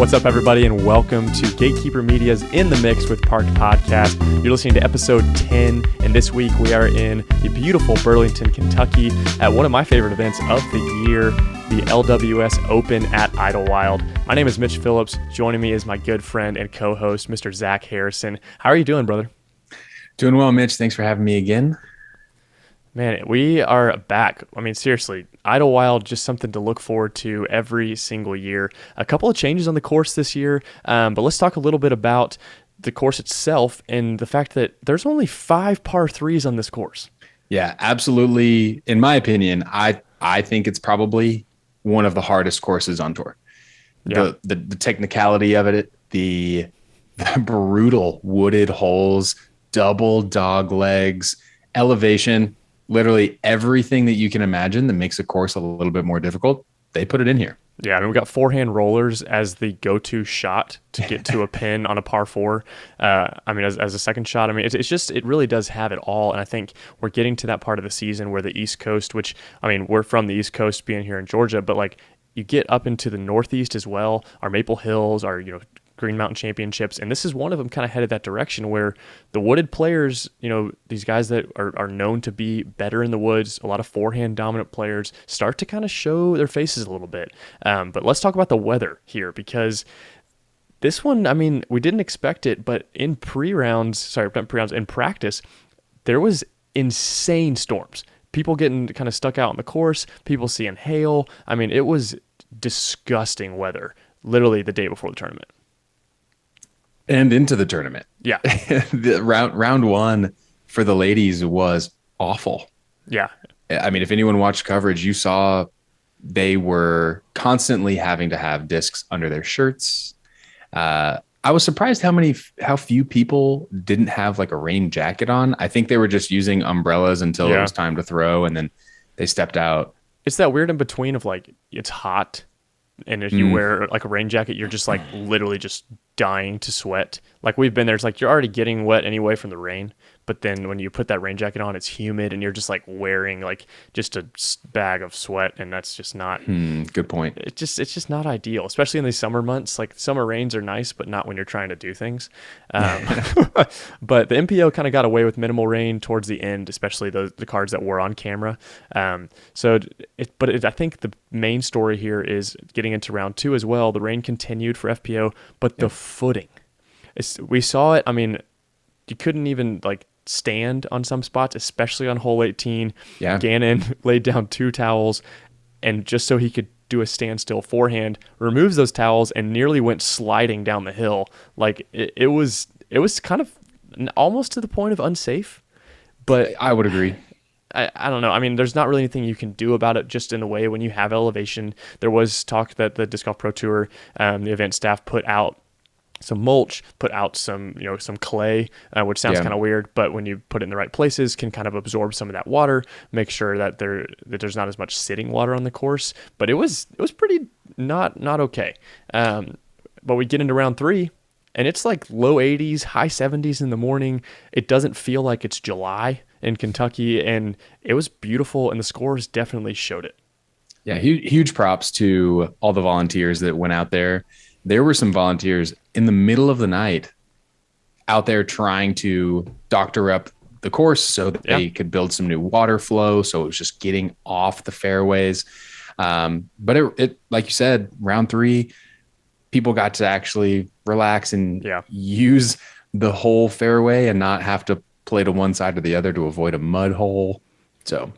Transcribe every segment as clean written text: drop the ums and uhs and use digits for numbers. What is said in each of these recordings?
What's up, everybody, and welcome to Gatekeeper Media's In the Mix with Parked Podcast. You're listening to episode 10, and this week we are in the beautiful Burlington, Kentucky at one of my favorite events of the year, the LWS Open at Idlewild. My name is Mitch Phillips. Joining me is my good friend and co-host, Mr. Zach Harrison. How are you doing, brother? Doing well, Mitch. Thanks for having me again. Man, we are back. I mean, seriously, Idlewild, just something to look forward to every single year. A couple of changes on the course this year, but let's talk a little bit about the course itself and the fact that there's only 5 par 3s on this course. Yeah, absolutely. In my opinion, I think it's probably one of the hardest courses on tour. Yeah. The technicality of it, the brutal wooded holes, double dog legs, elevation, literally everything that you can imagine that makes a course a little bit more difficult, they put it in here. Yeah, I mean, we got forehand rollers as the go-to shot to get to a pin on a par 4. I mean, as a second shot, I mean, it's just, it really does have it all. And I think we're getting to that part of the season where the East Coast, which, I mean, we're from the East Coast being here in Georgia, but like you get up into the Northeast as well, our Maple Hills, our, Green Mountain Championships, and this is one of them kind of headed that direction where the wooded players, these guys that are known to be better in the woods, a lot of forehand dominant players, start to kind of show their faces a little bit. But let's talk about the weather here, because this one, I mean, we didn't expect it, but in in practice, there was insane storms. People getting kind of stuck out on the course, people seeing hail. I mean, it was disgusting weather, literally the day before the tournament. And into the tournament. Yeah. The round one for the ladies was awful. Yeah. I mean, if anyone watched coverage, you saw they were constantly having to have discs under their shirts. I was surprised how few people didn't have like a rain jacket on. I think they were just using umbrellas until it was time to throw, and then they stepped out. It's that weird in between of like, it's hot, and if you wear like a rain jacket, you're just like literally just dying to sweat. Like we've been there, it's like you're already getting wet anyway from the rain, but then when you put that rain jacket on, it's humid and you're just like wearing like just a bag of sweat, and that's just not good point. It's just not ideal, especially in these summer months. Like summer rains are nice, but not when you're trying to do things. But the MPO kind of got away with minimal rain towards the end, especially the cards that were on camera. I think the main story here is getting into round 2 as well. The rain continued for FPO, but the footing, we saw it. I mean, you couldn't even like stand on some spots, especially on hole 18. Yeah. Gannon laid down 2 towels, and just so he could do a standstill forehand, removes those towels and nearly went sliding down the hill. Like it was kind of almost to the point of unsafe. But I would agree. I don't know. I mean, there's not really anything you can do about it, just in a way when you have elevation. There was talk that the Disc Golf Pro Tour, the event staff put out some mulch, put out some clay, which sounds kind of weird, but when you put it in the right places, can kind of absorb some of that water, make sure that there's not as much sitting water on the course. But it was pretty not okay. But we get into round 3, and it's like low 80s, high 70s in the morning. It doesn't feel like it's July in Kentucky, and it was beautiful, and the scores definitely showed it. Yeah, huge props to all the volunteers that went out there. There were some volunteers in the middle of the night out there trying to doctor up the course so that they could build some new water flow. So it was just getting off the fairways. But it like you said, round 3, people got to actually relax and use the whole fairway and not have to play to one side or the other to avoid a mud hole. So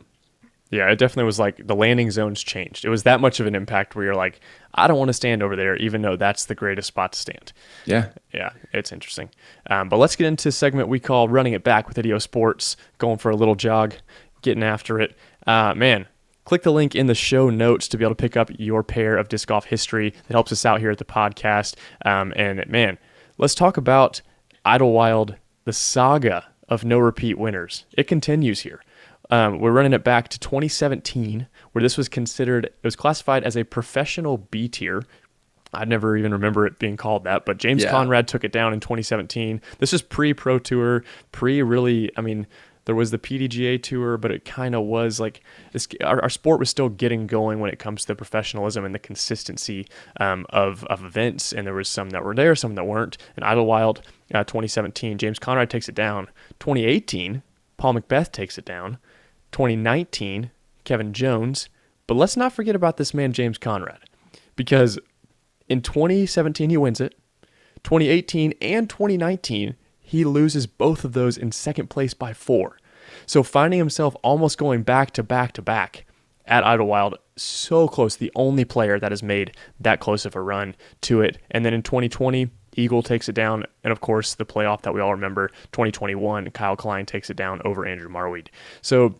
yeah, it definitely was like the landing zones changed. It was that much of an impact where you're like, I don't want to stand over there, even though that's the greatest spot to stand. Yeah. Yeah, it's interesting. But let's get into a segment we call Running It Back with Idio Sports, going for a little jog, getting after it. Man, click the link in the show notes to be able to pick up your pair of disc golf history that helps us out here at the podcast. And man, let's talk about Idlewild, the saga of no repeat winners. It continues here. We're running it back to 2017, where this was classified as a professional B tier. I never even remember it being called that, but James Conrad took it down in 2017. This is pre-Pro Tour, really, I mean, There was the PDGA Tour, but it kind of was like this. Our sport was still getting going when it comes to the professionalism and the consistency of events. And there was some that were there, some that weren't. And Idlewild, 2017, James Conrad takes it down. 2018, Paul McBeth takes it down. 2019, Kevin Jones. But let's not forget about this man, James Conrad, because in 2017, he wins it. 2018 and 2019, he loses both of those in second place by 4. So finding himself almost going back to back to back at Idlewild, so close, the only player that has made that close of a run to it. And then in 2020, Eagle takes it down. And of course, the playoff that we all remember, 2021, Kyle Klein takes it down over Andrew Marweed. So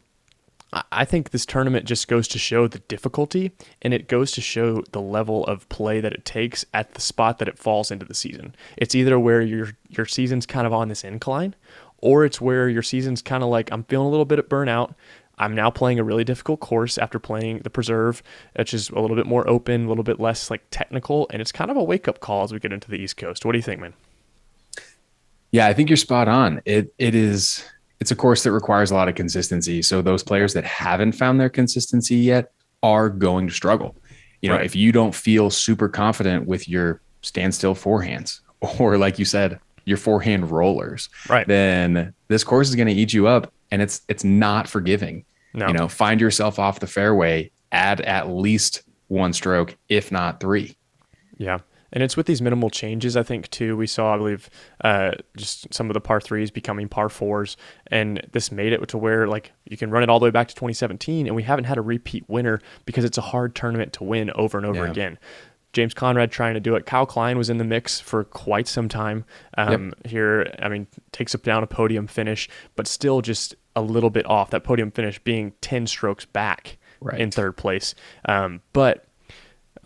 I think this tournament just goes to show the difficulty, and it goes to show the level of play that it takes at the spot that it falls into the season. It's either where your season's kind of on this incline, or it's where your season's kind of like, I'm feeling a little bit of burnout. I'm now playing a really difficult course after playing the Preserve, which is a little bit more open, a little bit less like technical, and it's kind of a wake-up call as we get into the East Coast. What do you think, man? Yeah, I think you're spot on. It's a course that requires a lot of consistency. So those players that haven't found their consistency yet are going to struggle. You know, if you don't feel super confident with your standstill forehands, or like you said, your forehand rollers, then this course is going to eat you up, and it's not forgiving. No. You know, find yourself off the fairway, add at least 1 stroke, if not 3. Yeah. And it's with these minimal changes, I think, too. We saw, I believe, just some of the par 3s becoming par 4s. And this made it to where, like, you can run it all the way back to 2017, and we haven't had a repeat winner because it's a hard tournament to win over and over again. James Conrad trying to do it. Kyle Klein was in the mix for quite some time here. I mean, takes up down a podium finish, but still just a little bit off. That podium finish being 10 strokes back in third place. But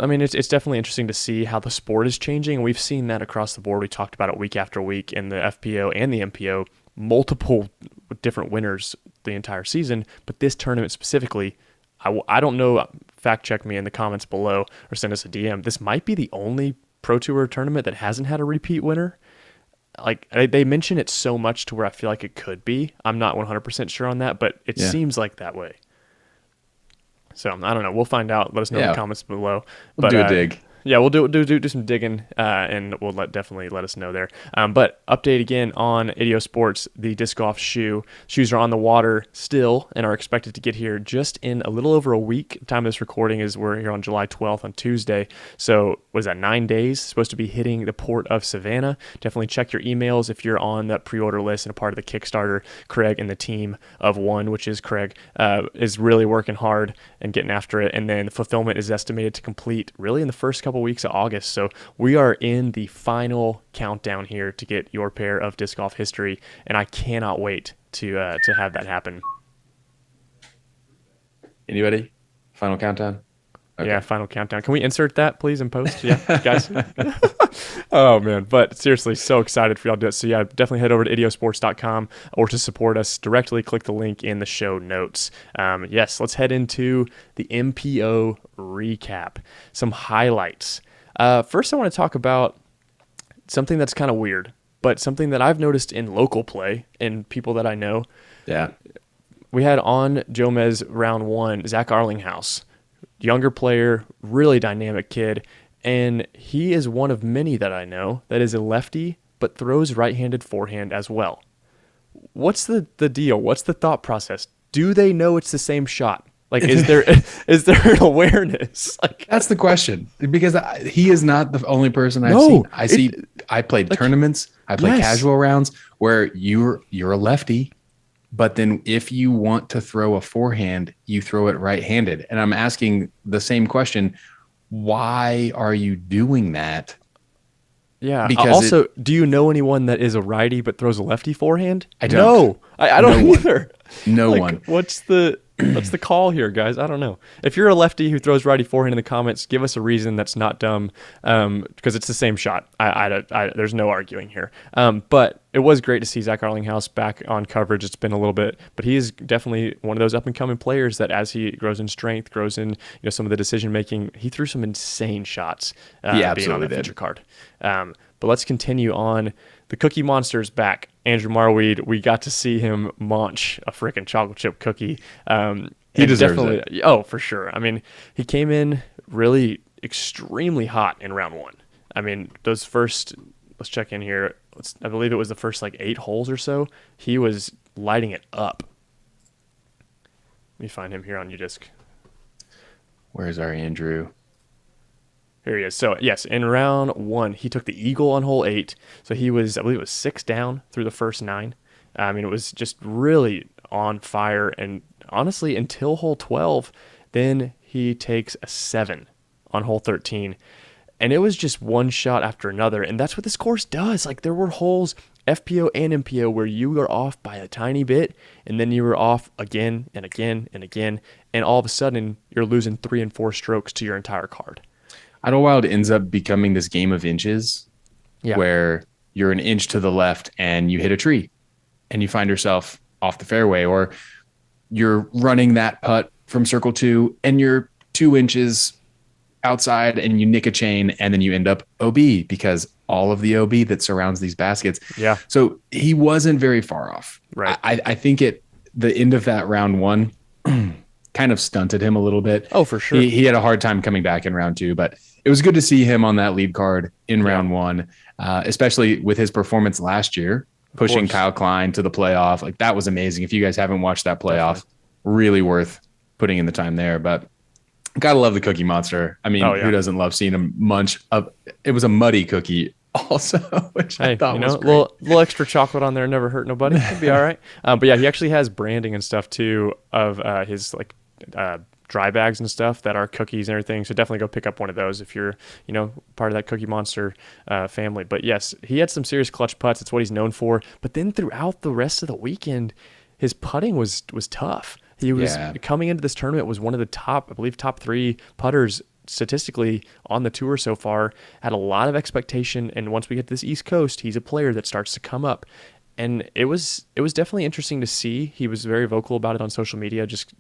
I mean, it's definitely interesting to see how the sport is changing, and we've seen that across the board. We talked about it week after week in the FPO and the MPO, multiple different winners the entire season, but this tournament specifically, I don't know, fact check me in the comments below or send us a DM. This might be the only Pro Tour tournament that hasn't had a repeat winner. Like, they mention it so much to where I feel like it could be. I'm not 100% sure on that, but it seems like that way. So I don't know. We'll find out. Let us know in the comments below. We'll do a dig. Yeah, we'll do some digging, and we'll definitely let us know there. But update again on Ideo Sports, the disc golf shoe. Shoes are on the water still and are expected to get here just in a little over a week. The time of this recording is we're here on July 12th on Tuesday. So was that 9 days? Supposed to be hitting the port of Savannah. Definitely check your emails if you're on that pre-order list and a part of the Kickstarter. Craig and the team of one, which is Craig, is really working hard and getting after it. And then the fulfillment is estimated to complete really in the first couple weeks of August. So we are in the final countdown here to get your pair of disc golf history, and I cannot wait to have that happen. Anybody? Final countdown? Okay. Yeah, final countdown. Can we insert that, please, in post? Yeah, guys? Oh, man. But seriously, so excited for y'all to do it. So, yeah, definitely head over to idiosports.com, or to support us directly, click the link in the show notes. Yes, let's head into the MPO recap. Some highlights. First, I want to talk about something that's kind of weird, but something that I've noticed in local play and people that I know. Yeah. We had on Jomez round 1, Zach Arlinghouse. Younger player, really dynamic kid, and he is one of many that I know that is a lefty but throws right-handed forehand as well. What's the deal? What's the thought process? Do they know it's the same shot? Like, is there an awareness? Like, that's the question, because he is not the only person I've seen. I played tournaments, I played casual rounds where you're a lefty, but then if you want to throw a forehand, you throw it right-handed. And I'm asking the same question: why are you doing that? Yeah. Because also, do you know anyone that is a righty but throws a lefty forehand? I don't. No, I don't either. No one. What's the call here, guys? I don't know. If you're a lefty who throws righty forehand in the comments, give us a reason that's not dumb, because it's the same shot. There's no arguing here. But it was great to see Zach Arlinghouse back on coverage. It's been a little bit, but he is definitely one of those up-and-coming players that, as he grows in strength, grows in some of the decision-making, he threw some insane shots. He absolutely being on the feature card. But let's continue on the Cookie Monster's back. Andrew Marweed, we got to see him munch a freaking chocolate chip cookie. He deserves it. Oh, for sure. I mean, he came in really extremely hot in round one. I mean, those first, let's check in here. I believe it was the first like 8 holes or so. He was lighting it up. Let me find him here on UDisc. Where's our Andrew? Here he is. So, yes, in round one, he took the eagle on hole 8. So he was, I believe it was 6 down through the first 9. I mean, it was just really on fire. And honestly, until hole 12, then he takes a 7 on hole 13. And it was just one shot after another. And that's what this course does. Like, there were holes, FPO and MPO, where you were off by a tiny bit, and then you were off again and again and again. And all of a sudden, you're losing 3 and 4 strokes to your entire card. Idlewild ends up becoming this game of inches, where you're an inch to the left and you hit a tree and you find yourself off the fairway, or you're running that putt from circle 2 and you're 2 inches outside and you nick a chain, and then you end up OB because all of the OB that surrounds these baskets. Yeah. So he wasn't very far off. Right. I think the end of that round one kind of stunted him a little bit. Oh, for sure. He had a hard time coming back in round 2, but it was good to see him on that lead card in round 1, especially with his performance last year, pushing Kyle Klein to the playoff. Like, that was amazing. If you guys haven't watched that playoff, really worth putting in the time there. But gotta love the Cookie Monster. I mean, who doesn't love seeing him munch up? It was a muddy cookie also, which I thought was great. Little extra chocolate on there never hurt nobody. It'd be all right. But yeah, he actually has branding and stuff too of his like dry bags and stuff that are cookies and everything. So definitely go pick up one of those if you're, part of that Cookie Monster family. But yes, he had some serious clutch putts. It's what he's known for. But then throughout the rest of the weekend, his putting was tough. He was coming into this tournament was one of the top 3 putters statistically on the tour so far. Had a lot of expectation, and once we get to this East Coast, he's a player that starts to come up. And it was definitely interesting to see. He was very vocal about it on social media. Just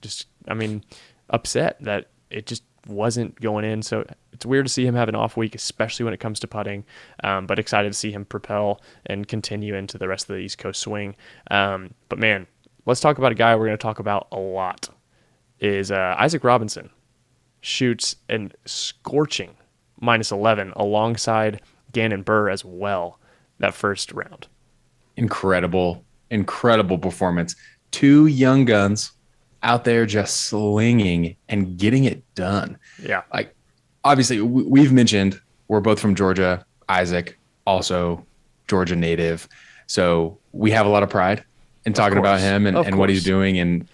upset that it just wasn't going in. So it's weird to see him have an off week, especially when it comes to putting. But excited to see him propel and continue into the rest of the East Coast swing. But man, let's talk about a guy we're going to talk about a lot. Is Isaac Robinson shoots an scorching -11 alongside Gannon Burr as well that first round. Incredible performance. 2 young guns out there just slinging and getting it done. Yeah. Like, obviously, we've mentioned we're both from Georgia. Isaac, also Georgia native. So we have a lot of pride in talking about him and what he's doing. And,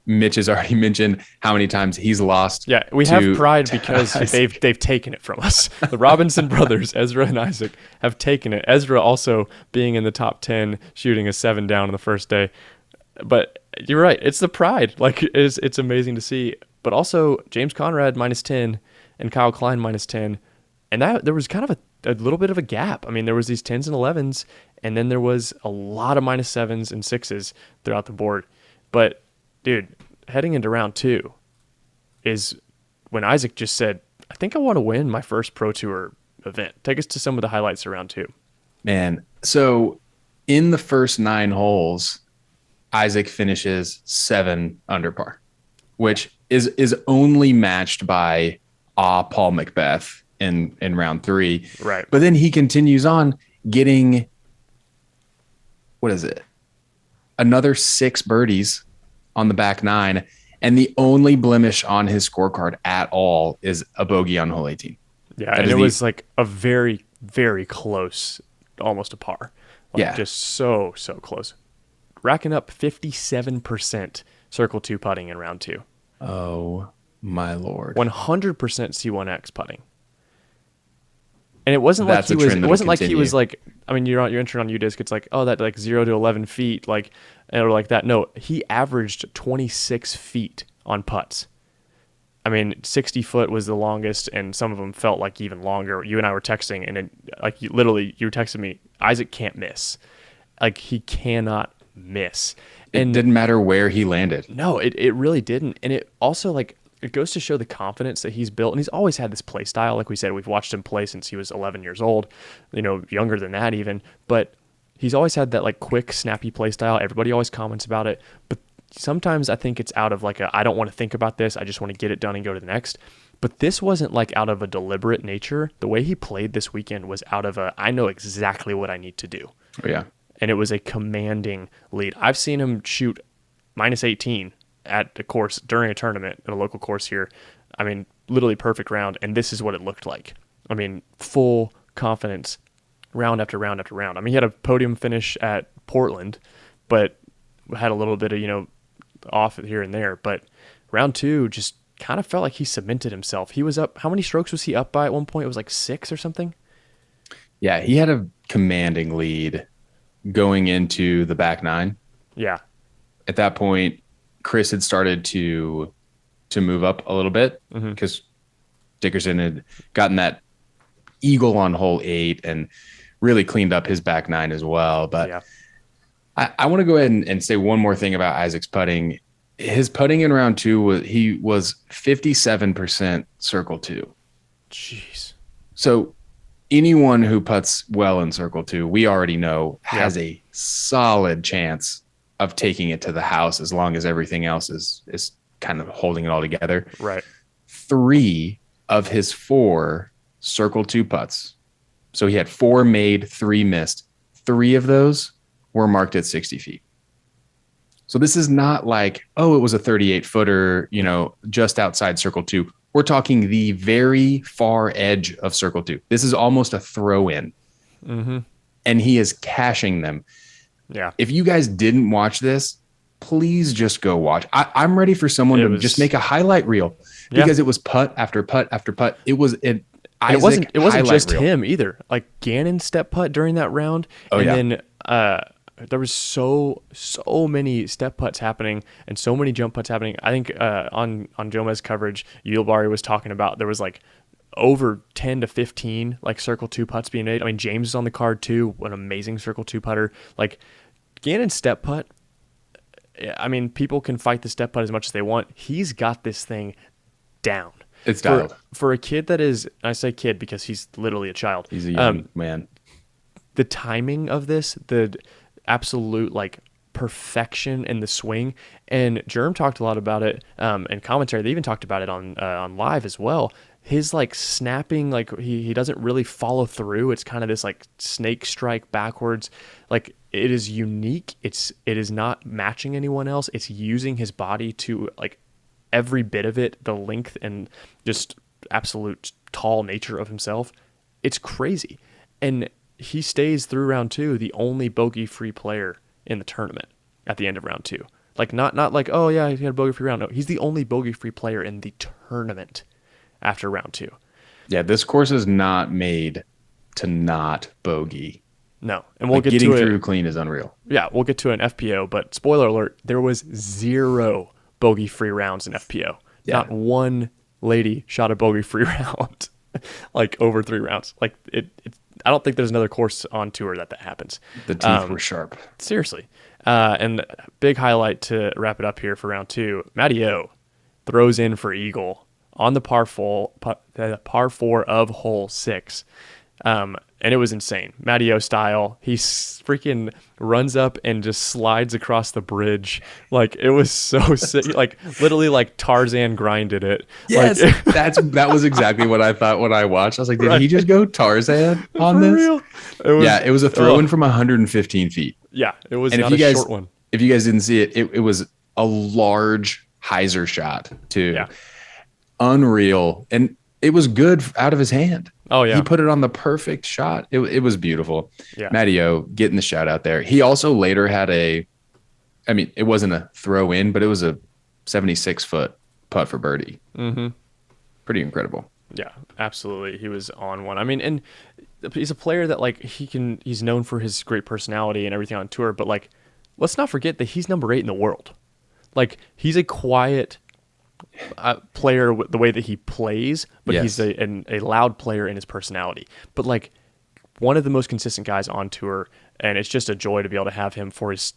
Mitch has already mentioned how many times he's lost. Yeah, we have pride because they've taken it from us. The Robinson brothers, Ezra and Isaac, have taken it. Ezra also being in the top 10, shooting a 7 down on the first day. But you're right, it's the pride. Like, it's amazing to see. But also James Conrad -10 and Kyle Klein -10, and that there was kind of a little bit of a gap. I mean, there was these 10s and 11s, and then there was a lot of -7s and 6s throughout the board. But dude, heading into round 2 is when Isaac just said, I think I want to win my first Pro Tour event. Take us to some of the highlights of round 2. Man, so in the first 9 holes, Isaac finishes 7 under par, which is only matched by Paul McBeth in round 3. Right. But then he continues on getting, another 6 birdies on the back 9, and the only blemish on his scorecard at all is a bogey on hole 18. Yeah, and it was like a very, very close, almost a par. Just so close. Racking up 57% circle 2 putting in round 2. Oh my Lord. 100% C1X putting. And it wasn't like he was. It wasn't like he was like. I mean, you're entering on UDisc. It's like, oh, that like 0 to 11 feet, like, or like that. No, he averaged 26 feet on putts. I mean, 60 foot was the longest, and some of them felt like even longer. You and I were texting, and you were texting me. Isaac can't miss. Like, he cannot miss. And it didn't matter where he landed. No, it really didn't. And it also, like, it goes to show the confidence that he's built. And he's always had this play style. Like we said, we've watched him play since he was 11 years old, younger than that even. But he's always had that like quick, snappy play style. Everybody always comments about it, but sometimes I think it's out of like I don't want to think about this. I just want to get it done and go to the next. But this wasn't like out of a deliberate nature. The way he played this weekend was out of I know exactly what I need to do. Oh, yeah. And it was a commanding lead. I've seen him shoot minus 18 at the course during a tournament at a local course here. I mean, literally perfect round. And this is what it looked like. I mean, full confidence round after round after round. I mean, he had a podium finish at Portland, but had a little bit of, off here and there. But round 2 just kind of felt like he cemented himself. He was up. How many strokes was he up by at one point? It was like 6 or something. Yeah, he had a commanding lead going into the back 9. Yeah. At that point, Chris had started to move up a little bit because Dickerson had gotten that eagle on hole 8 and really cleaned up his back 9 as well. But yeah. I want to go ahead and say one more thing about Isaac's putting. His putting in round 2 he was 57% circle 2. Jeez. So anyone who puts well in circle 2, we already know has a solid chance of taking it to the house as long as everything else is kind of holding it all together. Right. 3 of his 4 circle 2 putts. So he had 4 made, 3 missed. 3 of those were marked at 60 feet. So this is not like, it was a 38 footer, just outside circle 2. We're talking the very far edge of circle 2. This is almost a throw in. And he is cashing them. Yeah. If you guys didn't watch this, please just go watch. I'm ready for someone to just make a highlight reel because it was putt after putt after putt. It wasn't just him either. Like Gannon step putt during that round. Then there was so many step putts happening and so many jump putts happening. I think on Jomez coverage, Yulbari was talking about there was like over 10 to 15 like circle 2 putts being made. I mean, James is on the card too, an amazing circle 2 putter. Like Gannon's step putt, I mean, people can fight the step putt as much as they want. He's got this thing down. It's dialed. For a kid that is, I say kid because he's literally a child. He's a young man. The timing of this, the absolute like perfection in the swing, and Germ talked a lot about it in commentary. They even talked about it on live as well. His like snapping, like he doesn't really follow through. It's kind of this like snake strike backwards. Like it is unique. It is not matching anyone else. It's using his body to like every bit of it, the length and just absolute tall nature of himself. It's crazy. And he stays through round 2, the only bogey-free player in the tournament at the end of round 2. Like not like, oh yeah, he had a bogey-free round. No, he's the only bogey-free player in the tournament after round 2. Yeah, this course is not made to not bogey. No, and we'll get getting to through it. Clean is unreal. Yeah, we'll get to an FPO, but spoiler alert, there was 0 bogey-free rounds in FPO. Yeah. Not one lady shot a bogey-free round, like over 3 rounds. Like it I don't think there's another course on tour that happens. The teeth were sharp. Seriously. And big highlight to wrap it up here for round 2. Matty O throws in for eagle on the par 4 of hole 6. And it was insane. Matty O style. He freaking runs up and just slides across the bridge. Like, it was so sick. Like, literally, like, Tarzan grinded it. Yes, like, that was exactly what I thought when I watched. I was like, did he just go Tarzan on this? Real? It was a throw-in from 115 feet. Yeah, it was not a short one. If you guys didn't see it, it was a large hyzer shot, too. Yeah. Unreal. And it was good out of his hand. Oh, yeah. He put it on the perfect shot. It was beautiful. Yeah. Matty O getting the shout out there. He also later had it wasn't a throw in, but it was a 76-foot putt for birdie. Mm-hmm. Pretty incredible. Yeah, absolutely. He was on one. I mean, and he's a player that, like, he's known for his great personality and everything on tour, but, like, let's not forget that he's number 8 in the world. Like, he's a quiet player the way that he plays, but yes. he's a loud player in his personality. But like one of the most consistent guys on tour, and it's just a joy to be able to have him for his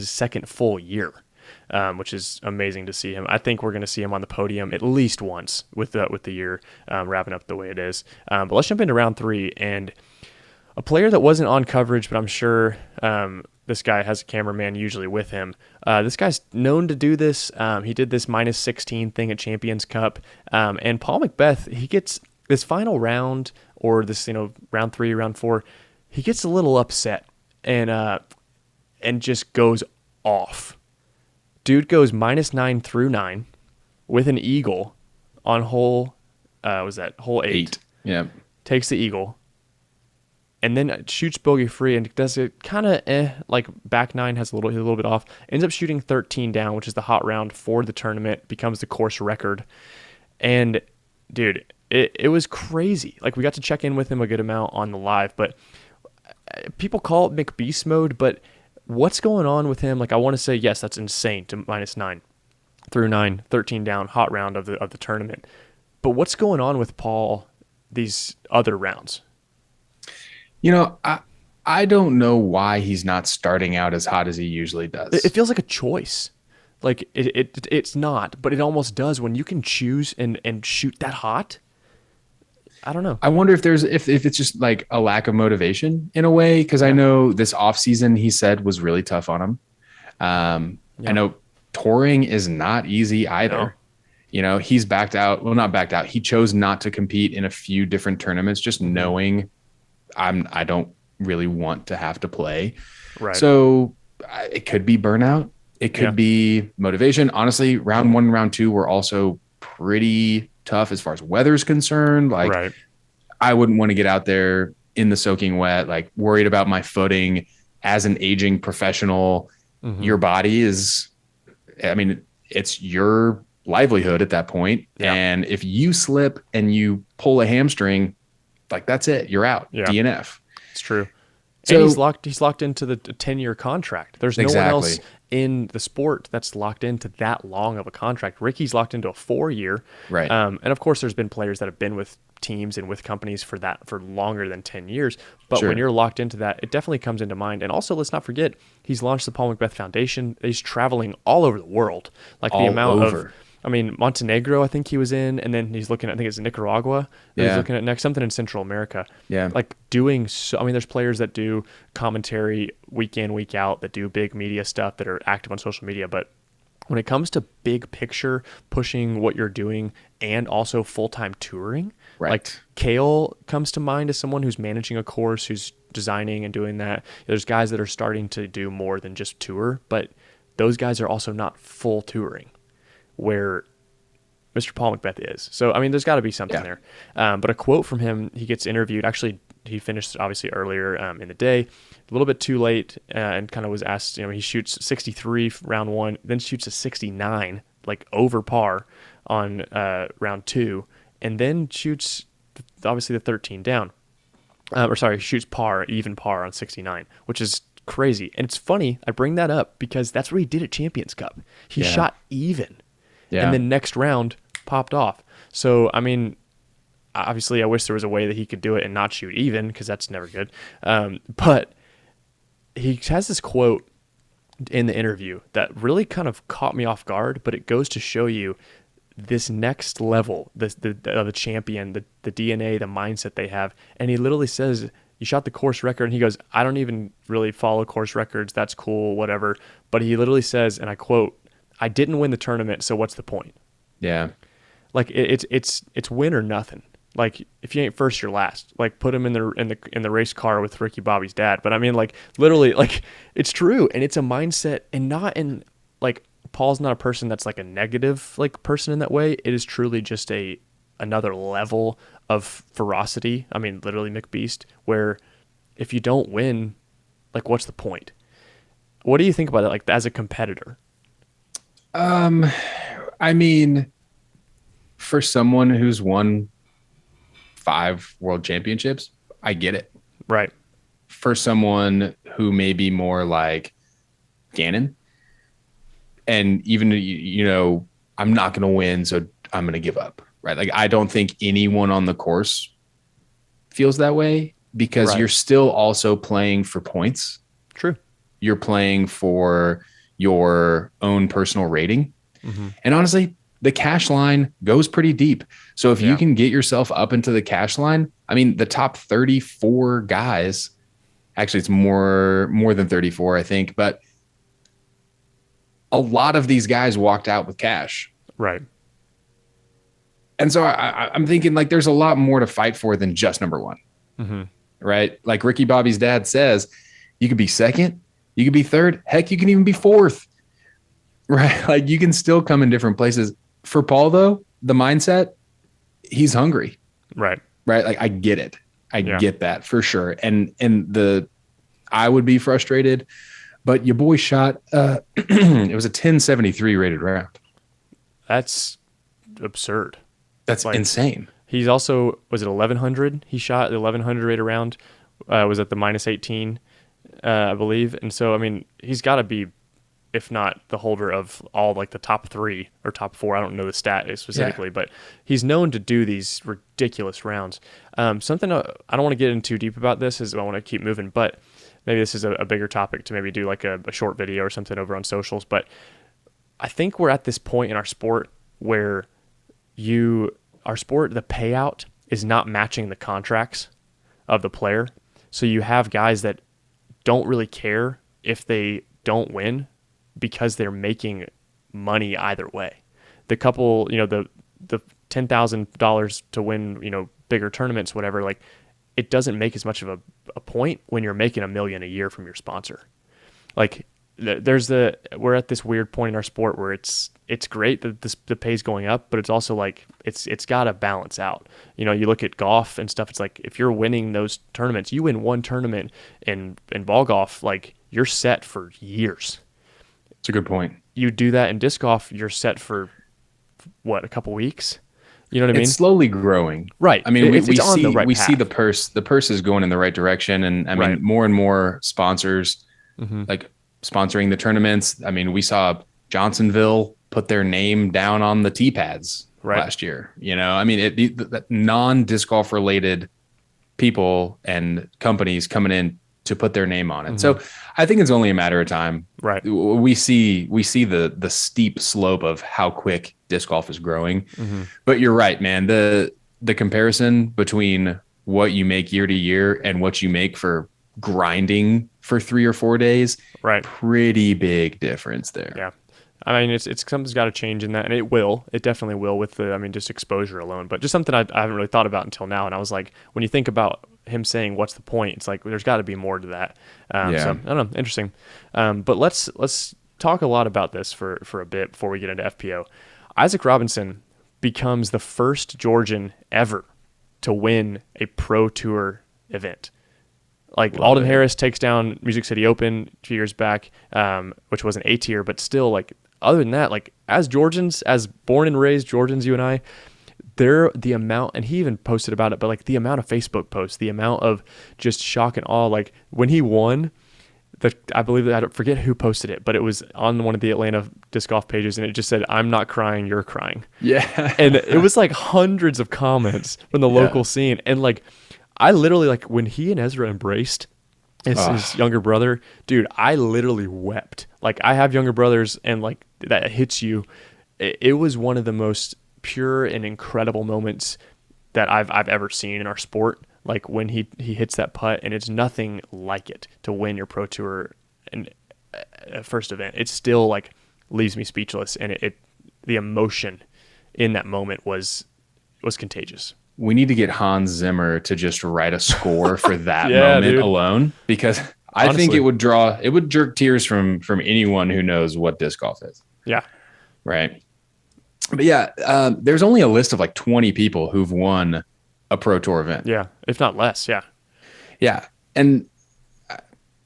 second full year, which is amazing to see him. I think we're going to see him on the podium at least once with the year wrapping up the way it is. But let's jump into round 3 and A player that wasn't on coverage, but I'm sure this guy has a cameraman usually with him. This guy's known to do this. He did this -16 thing at Champions Cup. And Paul McBeth, he gets this final round, or this, round 3, round 4, he gets a little upset and just goes off. Dude goes -9 through 9 with an eagle on hole, hole 8. Yeah. Takes the eagle. And then shoots bogey free and does it kind of like back 9 has a little bit off. Ends up shooting 13 down, which is the hot round for the tournament. Becomes the course record. And dude, it was crazy. Like, we got to check in with him a good amount on the live, but people call it McBeast mode. But what's going on with him? Like, I want to say yes, that's insane to -9 through 9, 13 down, hot round of the tournament. But what's going on with Paul these other rounds? I don't know why he's not starting out as hot as he usually does. It feels like a choice. Like, it's not, but it almost does when you can choose and shoot that hot. I don't know. I wonder if it's just like a lack of motivation in a way, because I know this offseason he said was really tough on him. I know touring is not easy either. No. He's backed out. Well, not backed out. He chose not to compete in a few different tournaments, just knowing I don't really want to have to play. Right. So it could be burnout. It could be motivation. Honestly, round 1 and round 2 were also pretty tough as far as weather's concerned. Like, right. I wouldn't want to get out there in the soaking wet, like worried about my footing as an aging professional. Mm-hmm. Your body is, it's your livelihood at that point. Yeah. And if you slip and you pull a hamstring, like, that's it. You're out. Yeah. DNF. It's true. So, and he's locked into the 10-year contract. There's no one else in the sport that's locked into that long of a contract. Ricky's locked into a 4-year. Right. And of course there's been players that have been with teams and with companies for longer than 10 years. But when you're locked into that, it definitely comes into mind. And also, let's not forget, he's launched the Paul McBeth Foundation. He's traveling all over the world. Like, the amount of Montenegro, I think he was in, and then he's looking at, I think it's Nicaragua. He's looking at next, something in Central America. Yeah. Like, doing so, there's players that do commentary week in, week out, that do big media stuff, that are active on social media. But when it comes to big picture, pushing what you're doing, and also full-time touring, like, Kale comes to mind as someone who's managing a course, who's designing and doing that. There's guys that are starting to do more than just tour, but those guys are also not full touring, where Mr. Paul McBeth is. So, there's got to be something there. But a quote from him, he gets interviewed. Actually, he finished obviously earlier in the day, a little bit too late, and kind of was asked, he shoots 63 round 1, then shoots a 69, like over par on round 2, and then shoots obviously the 13 down. Shoots even par on 69, which is crazy. And it's funny, I bring that up because that's what he did at Champions Cup. He shot even. Yeah. And then next round popped off. So, obviously I wish there was a way that he could do it and not shoot even, because that's never good. But he has this quote in the interview that really kind of caught me off guard, but it goes to show you this next level, the champion, the DNA, the mindset they have. And he literally says, you shot the course record, and he goes, I don't even really follow course records. That's cool, whatever. But he literally says, and I quote, I didn't win the tournament, so what's the point? Yeah. Like, it's win or nothing. Like, if you ain't first, you're last. Like, put him in the race car with Ricky Bobby's dad. But literally, like, it's true, and it's a mindset, and not in, like, Paul's not a person that's like a negative, like, person in that way. It is truly just another level of ferocity. Literally McBeast, where if you don't win, like, what's the point? What do you think about that, like, as a competitor? For someone who's won 5 world championships, I get it. Right. For someone who may be more like Gannon, and even, I'm not going to win, so I'm going to give up. Right. Like, I don't think anyone on the course feels that way, because you're still also playing for points. True. You're playing for your own personal rating. Mm-hmm. And honestly, the cash line goes pretty deep. So if you Yeah. can get yourself up into the cash line, I mean, the top 34 guys, actually it's more than 34, I think, but a lot of these guys walked out with cash. Right. And so I'm thinking like there's a lot more to fight for than just number one, right? Like Ricky Bobby's dad says, you could be second, you could be third, heck, you can even be fourth, right? Like you can still come in different places. For Paul, though, the mindset, he's hungry, Right. right? Like I get it. I get that for sure. And I would be frustrated, but your boy shot, it was a 1073 rated round. That's absurd. That's like, insane. He's also, was it 1100? He shot the 1100 rated round, was at the -18, I believe. And so, I mean, he's got to be, if not the holder of all like the top 3 or top 4. I don't know the stat specifically, but he's known to do these ridiculous rounds. Something I don't want to get in too deep about this, is I want to keep moving, but maybe this is a bigger topic to maybe do like a short video or something over on socials. But I think we're at this point in our sport where the payout is not matching the contracts of the player. So you have guys that don't really care if they don't win because they're making money either way. The couple, the $10,000 to win, bigger tournaments, whatever, like it doesn't make as much of a point when you're making $1 million a year from your sponsor. Like we're at this weird point in our sport where it's great that the pay's going up, but it's also like it's got to balance out. You look at golf and stuff. It's like if you're winning those tournaments, you win one tournament in ball golf, like you're set for years. It's a good point. You do that in disc golf, you're set for a couple weeks. You know what I mean? It's slowly growing, right? I mean, we see the purse. The purse is going in the right direction, and I mean, more and more sponsors like sponsoring the tournaments. I mean, we saw Johnsonville put their name down on the tee pads last year. I mean, the non-disc golf related people and companies coming in to put their name on it. So I think it's only a matter of time. Right. We see the steep slope of how quick disc golf is growing. But you're right, man. The comparison between what you make year to year and what you make for grinding for 3 or 4 days, right? Pretty big difference there. Yeah. I mean, it's something's got to change in that, and it definitely will with just exposure alone. But just something I haven't really thought about until now. And I was like, when you think about him saying, "What's the point?" It's like there's got to be more to that. So I don't know, interesting. But let's talk a lot about this for a bit before we get into FPO. Isaac Robinson becomes the first Georgian ever to win a Pro Tour event. Like Alden Harris takes down Music City Open 2 years back, which was an A tier, but still, like, other than that, like as Georgians, as born and raised Georgians, you and I, the amount, and he even posted about it, but like the amount of Facebook posts, the amount of just shock and awe, like when he won, I believe that, I forget who posted it, but it was on one of the Atlanta disc golf pages, and it just said, "I'm not crying, you're crying." Yeah. And it was like hundreds of comments from the local scene, and like, I literally, like, when he and Ezra embraced his younger brother, dude, I literally wept. Like, I have younger brothers, and like that hits you. It was one of the most pure and incredible moments that I've ever seen in our sport. Like when he hits that putt, and it's nothing like it to win your Pro Tour and first event. It still like leaves me speechless, and the emotion in that moment was contagious. We need to get Hans Zimmer to just write a score for that moment alone, because I think it would jerk tears from anyone who knows what disc golf is. Yeah. Right. But yeah, there's only a list of like 20 people who've won a Pro Tour event. Yeah. If not less. Yeah. Yeah. And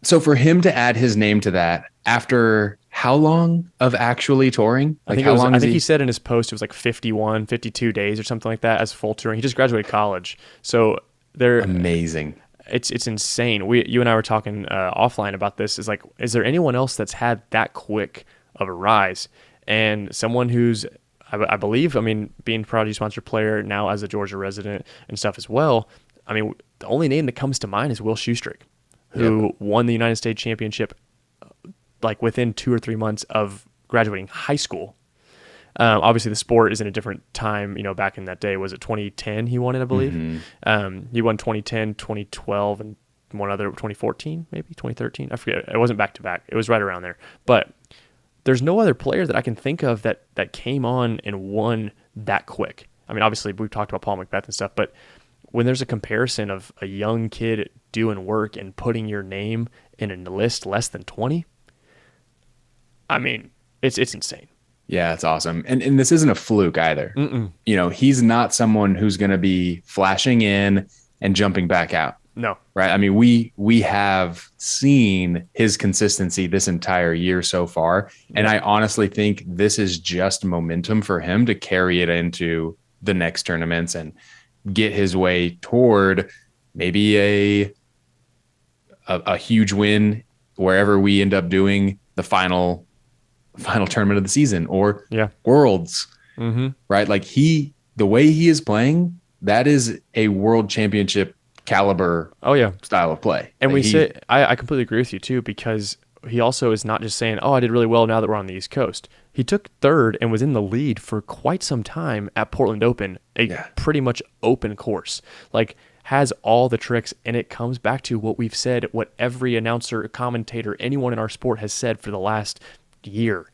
so for him to add his name to that after how long of actually touring? Like I think he said in his post it was like 52 days or something like that as full touring. He just graduated college. So they're amazing. It's insane. You and I were talking offline about this. Is there anyone else that's had that quick of a rise? And someone who's, I believe, being Prodigy sponsored player now as a Georgia resident and stuff as well. I mean, the only name that comes to mind is Will Shoestrick, who won the United States Championship like within 2 or 3 months of graduating high school. Obviously, the sport is in a different time. Back in that day, was it 2010 he won it, I believe? He won 2010, 2012, and one other 2014, maybe 2013. I forget. It wasn't back to back. It was right around there. But there's no other player that I can think of that came on and won that quick. I mean, obviously, we've talked about Paul McBeth and stuff, but when there's a comparison of a young kid doing work and putting your name in a list less than 20, I mean, it's insane. Yeah, it's awesome. And this isn't a fluke either. He's not someone who's going to be flashing in and jumping back out. No. Right. I mean, we have seen his consistency this entire year so far. And I honestly think this is just momentum for him to carry it into the next tournaments and get his way toward maybe a huge win wherever we end up doing the final tournament of the season or Worlds. Right. Like the way he is playing, that is a world championship caliber style of play. And I completely agree with you too, because he also is not just saying, I did really well now that we're on the East Coast. He took third and was in the lead for quite some time at Portland Open, pretty much open course, like has all the tricks. And it comes back to what we've said, what every announcer, commentator, anyone in our sport has said for the last year: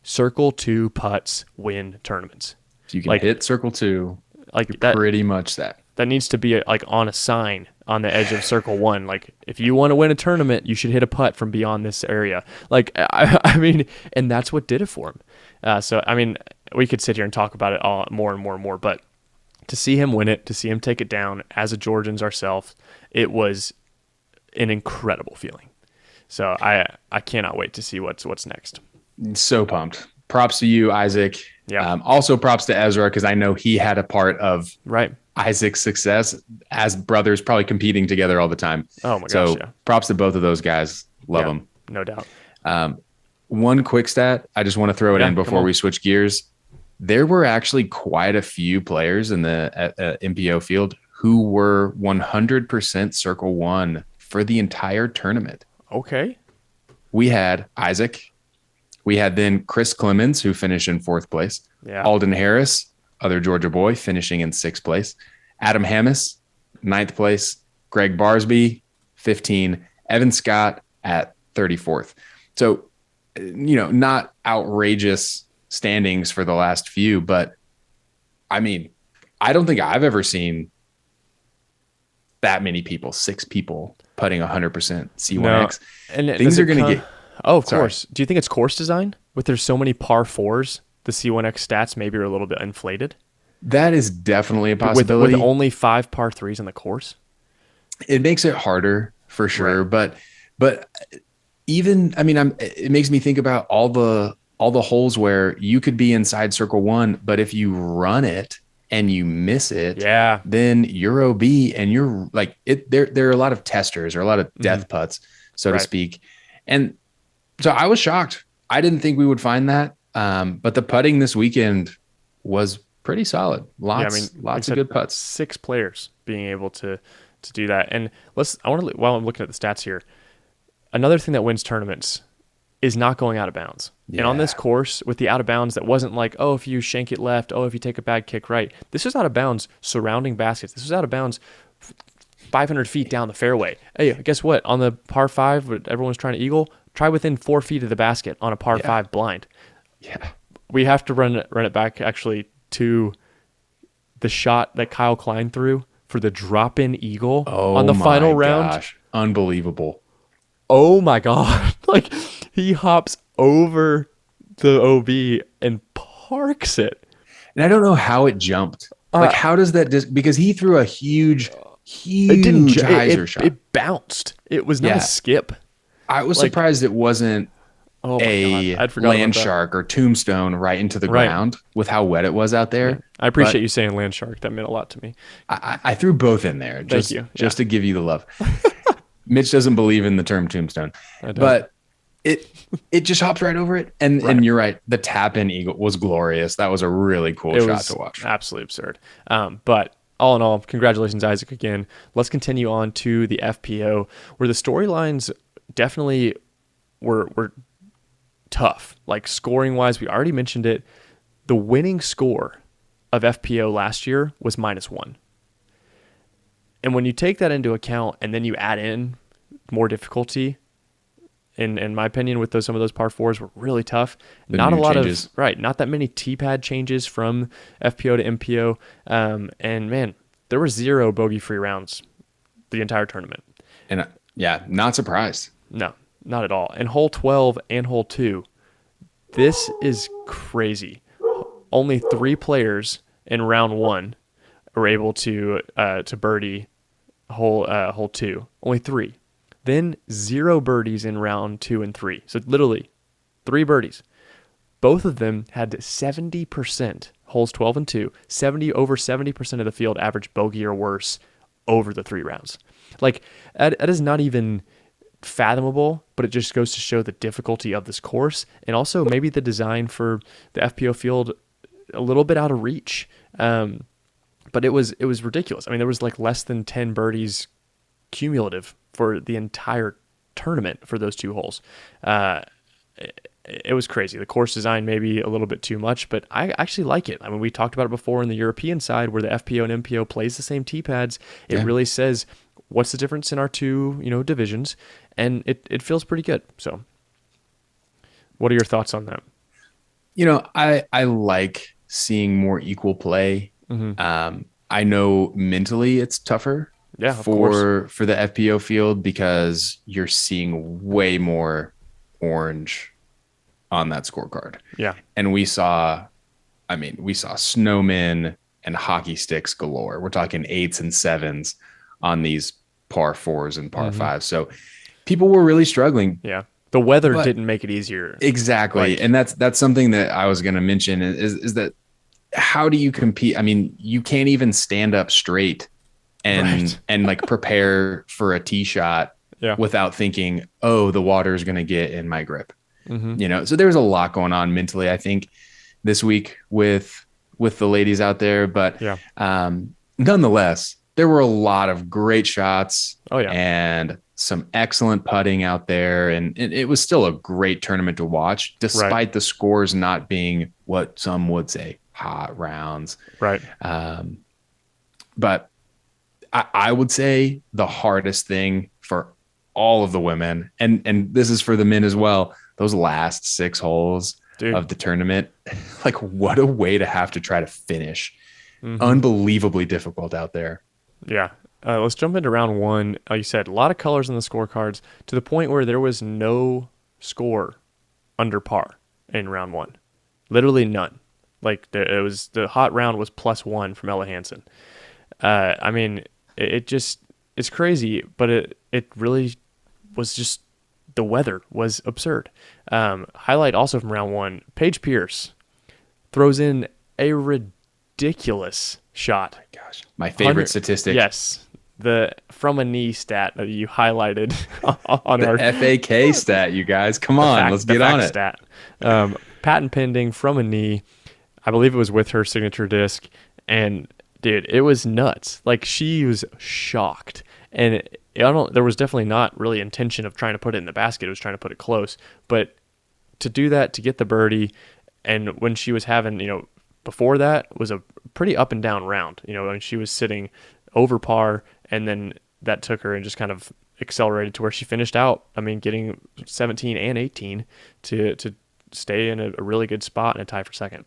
circle two putts win tournaments. So you can hit circle two, like that, pretty much that. That needs to be on a sign on the edge of circle one. Like, if you want to win a tournament, you should hit a putt from beyond this area. Like, I mean, and that's what did it for him. So, I mean, we could sit here and talk about it all more and more and more, but to see him win it, to see him take it down as a Georgians ourselves, it was an incredible feeling. So I cannot wait to see what's next. So pumped. Props to you, Isaac. Yeah. Also props to Ezra, because I know he had a part of right. Isaac's success as brothers, probably competing together all the time. Oh my gosh. So props to both of those guys. Love them. No doubt. One quick stat, I just want to throw it in before we switch gears. There were actually quite a few players in the MPO field who were 100% circle one for the entire tournament. Okay. We had Isaac. We had then Chris Clemens, who finished in 4th place. Yeah. Alden Harris, other Georgia boy, finishing in 6th place. Adam Hammis, 9th place. Greg Barsby, 15. Evan Scott at 34th. So, not outrageous standings for the last few, but I mean, I don't think I've ever seen that many people, 6 people putting 100% C1X. No. And things are going to get... Oh, of course. Do you think it's course design? With there's so many par 4s, the C1X stats maybe are a little bit inflated? That is definitely a possibility. With only 5 par 3s on the course? It makes it harder for sure. Right. But even, I mean, it makes me think about all the holes where you could be inside circle one, but if you run it and you miss it, then you're OB and you're like it. There are a lot of testers or a lot of death putts, so to speak. And so I was shocked. I didn't think we would find that. But the putting this weekend was pretty solid. Lots of good putts. 6 players being able to do that. And while I'm looking at the stats here, another thing that wins tournaments is not going out of bounds. Yeah. And on this course, with the out of bounds, that wasn't like, if you shank it left, if you take a bad kick right. This was out of bounds surrounding baskets. This was out of bounds 500 feet down the fairway. Hey, guess what? On the par 5, what everyone's trying to eagle, try within 4 feet of the basket on a par 5 blind. Yeah. We have to run it back actually to the shot that Kyle Klein threw for the drop-in eagle on the final round. Gosh. Unbelievable. Oh my God. Like, he hops over the OB and parks it. And I don't know how it jumped. Like, how does that because he threw a huge hyzer shot. It bounced. It was not a skip. I was surprised it wasn't a land shark or tombstone right into the ground with how wet it was out there. Yeah. I appreciate you saying land shark. That meant a lot to me. I threw both in there just to give you the love. Mitch doesn't believe in the term tombstone, but it just hopped right over it. And you're right. The tap in eagle was glorious. That was a really cool shot to watch. Absolutely absurd. But all in all, congratulations, Isaac, again. Let's continue on to the FPO, where the storylines definitely were tough. Like, scoring wise, we already mentioned it. The winning score of FPO last year was -1. And when you take that into account and then you add in more difficulty, in my opinion, with some of those par fours were really tough. Not a lot changes. Not that many tee pad changes from FPO to MPO. And man, there were 0 bogey-free rounds the entire tournament. And not surprised. No, not at all. And hole 12 and hole 2, this is crazy. Only 3 players in round 1 were able to birdie hole 2. Only 3. Then 0 birdies in round 2 and 3. So literally 3 birdies. Both of them had 70%, holes 12 and 2, over 70% of the field average bogey or worse over the 3 rounds. Like, that is not even fathomable, but it just goes to show the difficulty of this course, and also maybe the design for the FPO field a little bit out of reach. But it was ridiculous. I mean, there was like less than 10 birdies cumulative for the entire tournament for those 2 holes. It was crazy. The course design maybe a little bit too much, but I actually like it. I mean, we talked about it before in the European side where the FPO and MPO plays the same tee pads. It really says what's the difference in our 2, divisions, and it feels pretty good. So what are your thoughts on that? I like seeing more equal play. Mm-hmm. I know mentally it's tougher for the FPO field because you're seeing way more orange on that scorecard. Yeah. And we saw snowmen and hockey sticks galore. We're talking 8s and 7s on these par 4s and par 5s. So people were really struggling. Yeah. The weather didn't make it easier. Exactly. And that's something that I was going to mention is that how do you compete? I mean, you can't even stand up straight and like prepare for a tee shot without thinking, oh, the water is going to get in my grip. Mm-hmm. So there's a lot going on mentally, I think, this week with the ladies out there. But nonetheless, there were a lot of great shots and some excellent putting out there. And it was still a great tournament to watch, despite the scores not being what some would say hot rounds. Right. But I would say the hardest thing for all of the women, and this is for the men as well, those last 6 holes of the tournament, like what a way to have to try to finish. Mm-hmm. Unbelievably difficult out there. Yeah. Let's jump into round 1. Like you said, a lot of colors in the scorecards to the point where there was no score under par in round 1. Literally none. Like the hot round was +1 from Ella Hansen. I mean, it's crazy, but it really was just, the weather was absurd. Highlight also from round 1, Paige Pierce throws in a ridiculous shot. Oh my gosh, my favorite statistic. Yes, the from a knee stat that you highlighted on the our FAK stat. You guys, come on, let's get on it. Stat. Patent pending from a knee. I believe it was with her signature disc, and dude, it was nuts. Like, she was shocked, and there was definitely not really intention of trying to put it in the basket. It was trying to put it close, but to do that, to get the birdie, and when she was having, before that was a pretty up and down round. When she was sitting over par, and then that took her and just kind of accelerated to where she finished out. I mean, getting 17 and 18 to stay in a really good spot and a tie for second.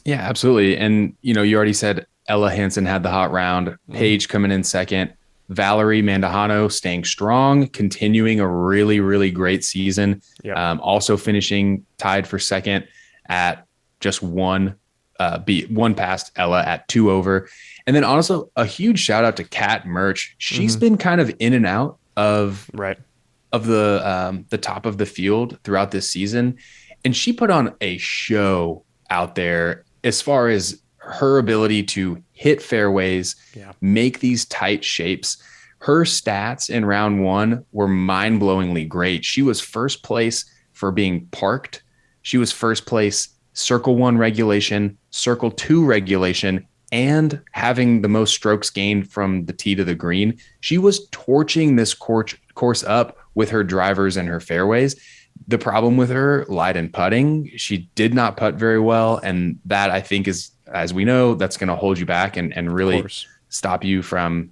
Yeah, absolutely. And, you already said Ella Hansen had the hot round, Paige coming in second, Valerie Mandujano staying strong, continuing a really, really great season. Yep. Also finishing tied for second at just one past Ella at 2 over. And then also a huge shout out to Kat Murch. She's been kind of in and out of the top of the field throughout this season. And she put on a show out there as far as her ability to hit fairways, make these tight shapes. Her stats in round 1 were mind-blowingly great. She was first place for being parked. She was first place circle 1 regulation, circle 2 regulation, and having the most strokes gained from the tee to the green. She was torching this course up with her drivers and her fairways. The problem with her lied in putting. She did not putt very well. And that, I think, is, as we know, that's going to hold you back and really stop you from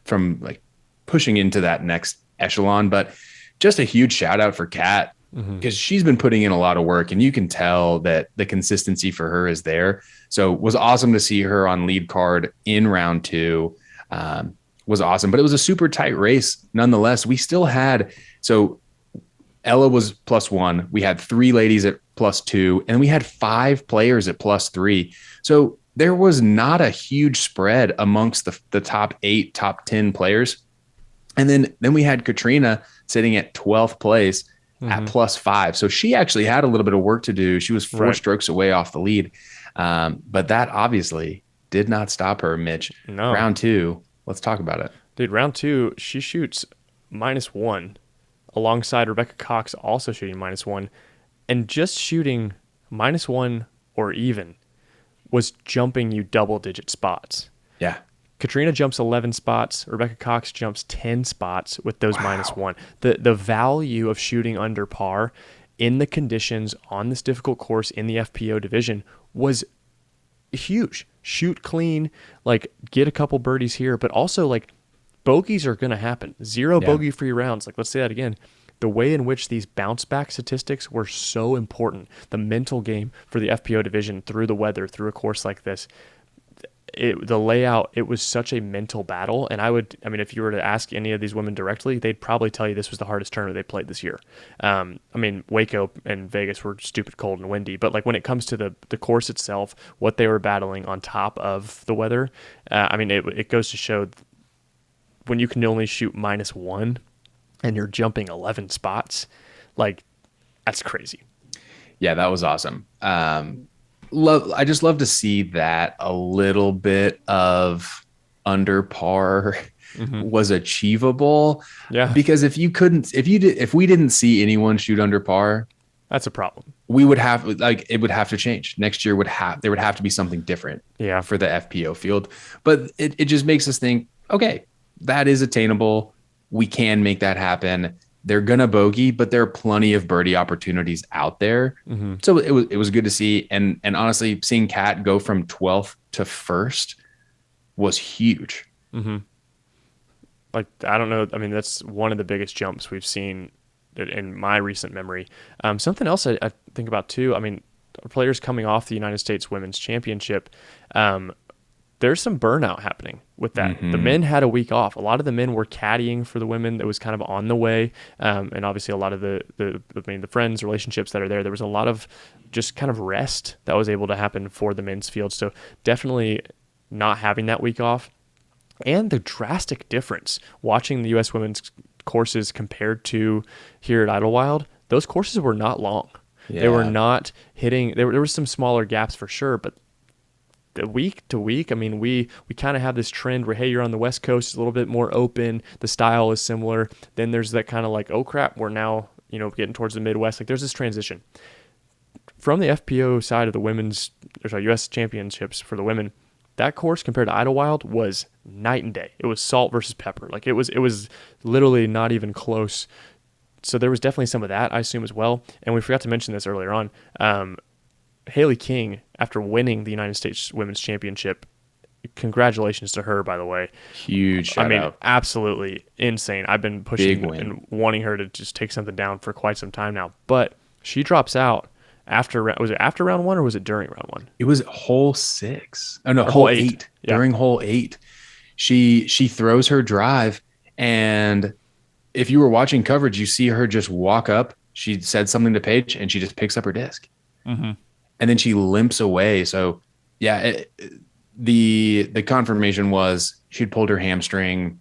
like pushing into that next echelon. But just a huge shout out for Kat, because she's been putting in a lot of work, and you can tell that the consistency for her is there. So it was awesome to see her on lead card in round 2. Was awesome, but it was a super tight race nonetheless. We still had, so Ella was +1. We had 3 ladies at +2, and we had 5 players at +3. So there was not a huge spread amongst the top 8, top 10 players. And then we had Katrina sitting at 12th place at +5. So she actually had a little bit of work to do. She was 4 strokes away off the lead. But that obviously did not stop her, Mitch. No. Round 2, let's talk about it. Dude, round 2, she shoots -1 alongside Rebecca Cox also shooting -1. And just shooting -1 or even was jumping you double-digit spots. Yeah. Katrina jumps 11 spots. Rebecca Cox jumps 10 spots with those -1. The value of shooting under par in the conditions on this difficult course in the FPO division was huge. Shoot clean, like get a couple birdies here, but also like bogeys are going to happen. 0 bogey-free rounds. Like, let's say that again. The way in which these bounce back statistics were so important, the mental game for the FPO division through the weather, through a course like this, the layout, it was such a mental battle. And I mean, if you were to ask any of these women directly, they'd probably tell you this was the hardest tournament they played this year. I mean, Waco and Vegas were stupid cold and windy, but like when it comes to the course itself, what they were battling on top of the weather, I mean, it goes to show when you can only shoot -1 and you're jumping 11 spots, like that's crazy. Yeah, that was awesome. I just love to see that a little bit of under par was achievable. Yeah. Because if we didn't see anyone shoot under par, that's a problem. We would have, like, it would have to change. Next year there would have to be something different for the FPO field. But it just makes us think, okay, that is attainable. We can make that happen. They're gonna bogey, but there are plenty of birdie opportunities out there. So it was good to see. And honestly, seeing Kat go from 12th to 1st was huge. Like, I don't know. I mean, that's one of the biggest jumps we've seen in my recent memory. Something else I think about too. I mean, players coming off the United States Women's Championship, there's some burnout happening with that. The men had a week off. A lot of the men were caddying for the women that was kind of on the way. And obviously a lot of the friends, relationships that are there, there was a lot of just kind of rest that was able to happen for the men's field. So definitely not having that week off. And the drastic difference watching the U.S. women's courses compared to here at Idlewild, those courses were not long. Yeah. They were not hitting, there were some smaller gaps for sure, but the week to week, I mean, we kind of have this trend where, hey, you're on the West Coast, it's a little bit more open, the style is similar. Then there's that kind of like, oh crap, we're now, getting towards the Midwest. Like there's this transition. From the FPO side of the women's, U.S. championships for the women, that course compared to Idlewild was night and day. It was salt versus pepper. Like it was literally not even close. So there was definitely some of that, I assume, as well. And we forgot to mention this earlier on. Haley King, after winning the United States Women's Championship, congratulations to her, by the way. Huge shout out. Absolutely insane. I've been pushing and wanting her to just take something down for quite some time now. But she drops out was it after round 1 or was it during round 1? It was hole 6. Oh no, hole 8. Yeah. During hole 8. She throws her drive, and if you were watching coverage, you see her just walk up. She said something to Paige, and she just picks up her disc. And then she limps away. So, yeah, the confirmation was she'd pulled her hamstring.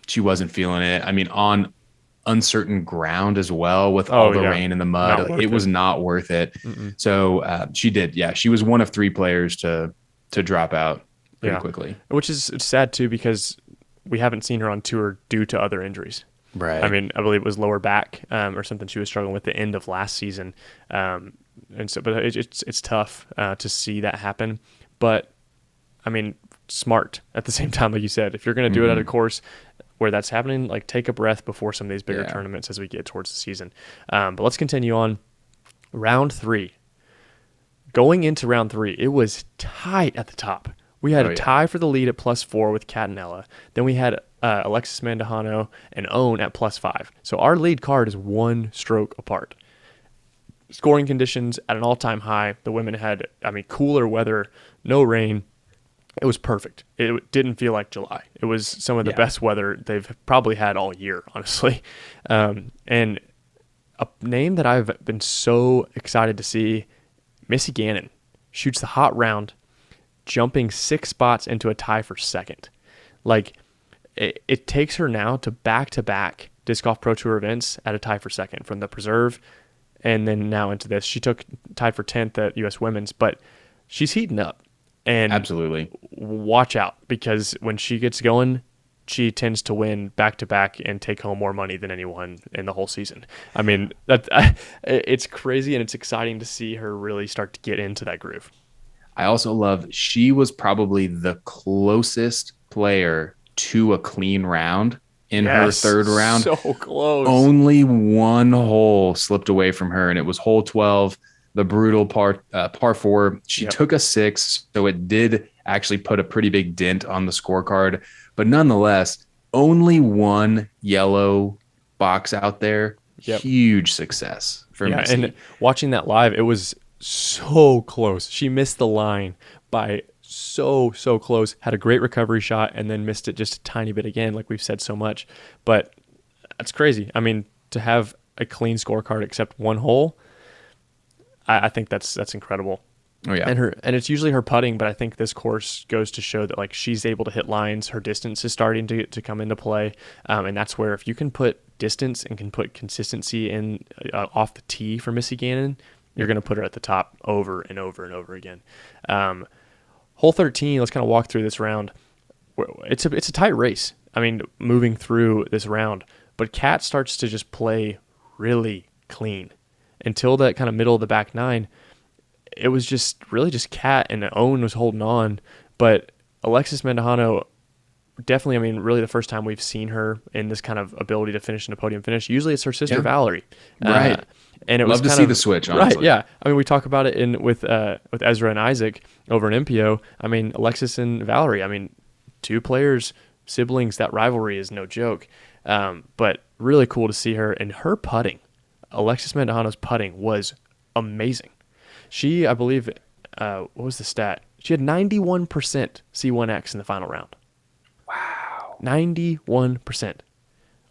She wasn't feeling it. I mean, on uncertain ground as well with all the rain and the mud, it was not worth it. So she did. Yeah, she was one of 3 players to drop out pretty quickly. Which is sad, too, because we haven't seen her on tour due to other injuries. Right. I mean, I believe it was lower back or something she was struggling with the end of last season. And so, but it's tough to see that happen. But I mean, smart at the same time, like you said, if you're going to do it at a course, where that's happening, like take a breath before some of these bigger tournaments as we get towards the season. But let's continue on. Round 3. Going into round 3, it was tight at the top. We had a tie for the lead at +4 with Kat and Ella. Then we had Alexis Mandujano and Owen at +5. So our lead card is 1 stroke apart. Scoring conditions at an all-time high. The women had, cooler weather, no rain. It was perfect. It didn't feel like July. It was some of the best weather they've probably had all year, honestly. And a name that I've been so excited to see, Missy Gannon, shoots the hot round, jumping 6 spots into a tie for second. Like, it takes her now to back-to-back Disc Golf Pro Tour events at a tie for second, from the Preserve and then now into this. She tied for 10th at U.S. Women's, but she's heating up. And absolutely, watch out, because when she gets going, she tends to win back-to-back and take home more money than anyone in the whole season. I mean, it's crazy, and it's exciting to see her really start to get into that groove. I also love, she was probably the closest player to a clean round in her third round. So close. Only 1 hole slipped away from her, and it was hole 12, the brutal par 4. She took a 6, so it did actually put a pretty big dent on the scorecard. But nonetheless, only 1 yellow box out there. Huge success for Missy. And watching that live, it was so close. She missed the line by so close. Had a great recovery shot and then missed it just a tiny bit again, like we've said so much. But that's crazy. I mean, to have a clean scorecard except 1 hole, I think that's incredible. Oh yeah. And it's usually her putting, but I think this course goes to show that, like, she's able to hit lines. Her distance is starting to come into play, and that's where, if you can put distance and can put consistency in off the tee for Missy Gannon, you're going to put her at the top over and over and over again. Hole 13. Let's kind of walk through this round. It's a tight race. I mean, moving through this round, but Kat starts to just play really clean until that kind of middle of the back 9. It was just really just Kat, and Owen was holding on. But Alexis Mandujano, definitely, I mean, really the first time we've seen her in this kind of ability to finish in a podium finish. Usually it's her sister Valerie. Right. And it Love was to see the switch, honestly. Right, yeah. I mean, we talk about it with Ezra and Isaac over in MPO. I mean, Alexis and Valerie, I mean, 2 players, siblings, that rivalry is no joke. But really cool to see her. And her putting, Alexis Mandujano's putting, was amazing. She, I believe, what was the stat? She had 91% C1X in the final round. Wow. 91%.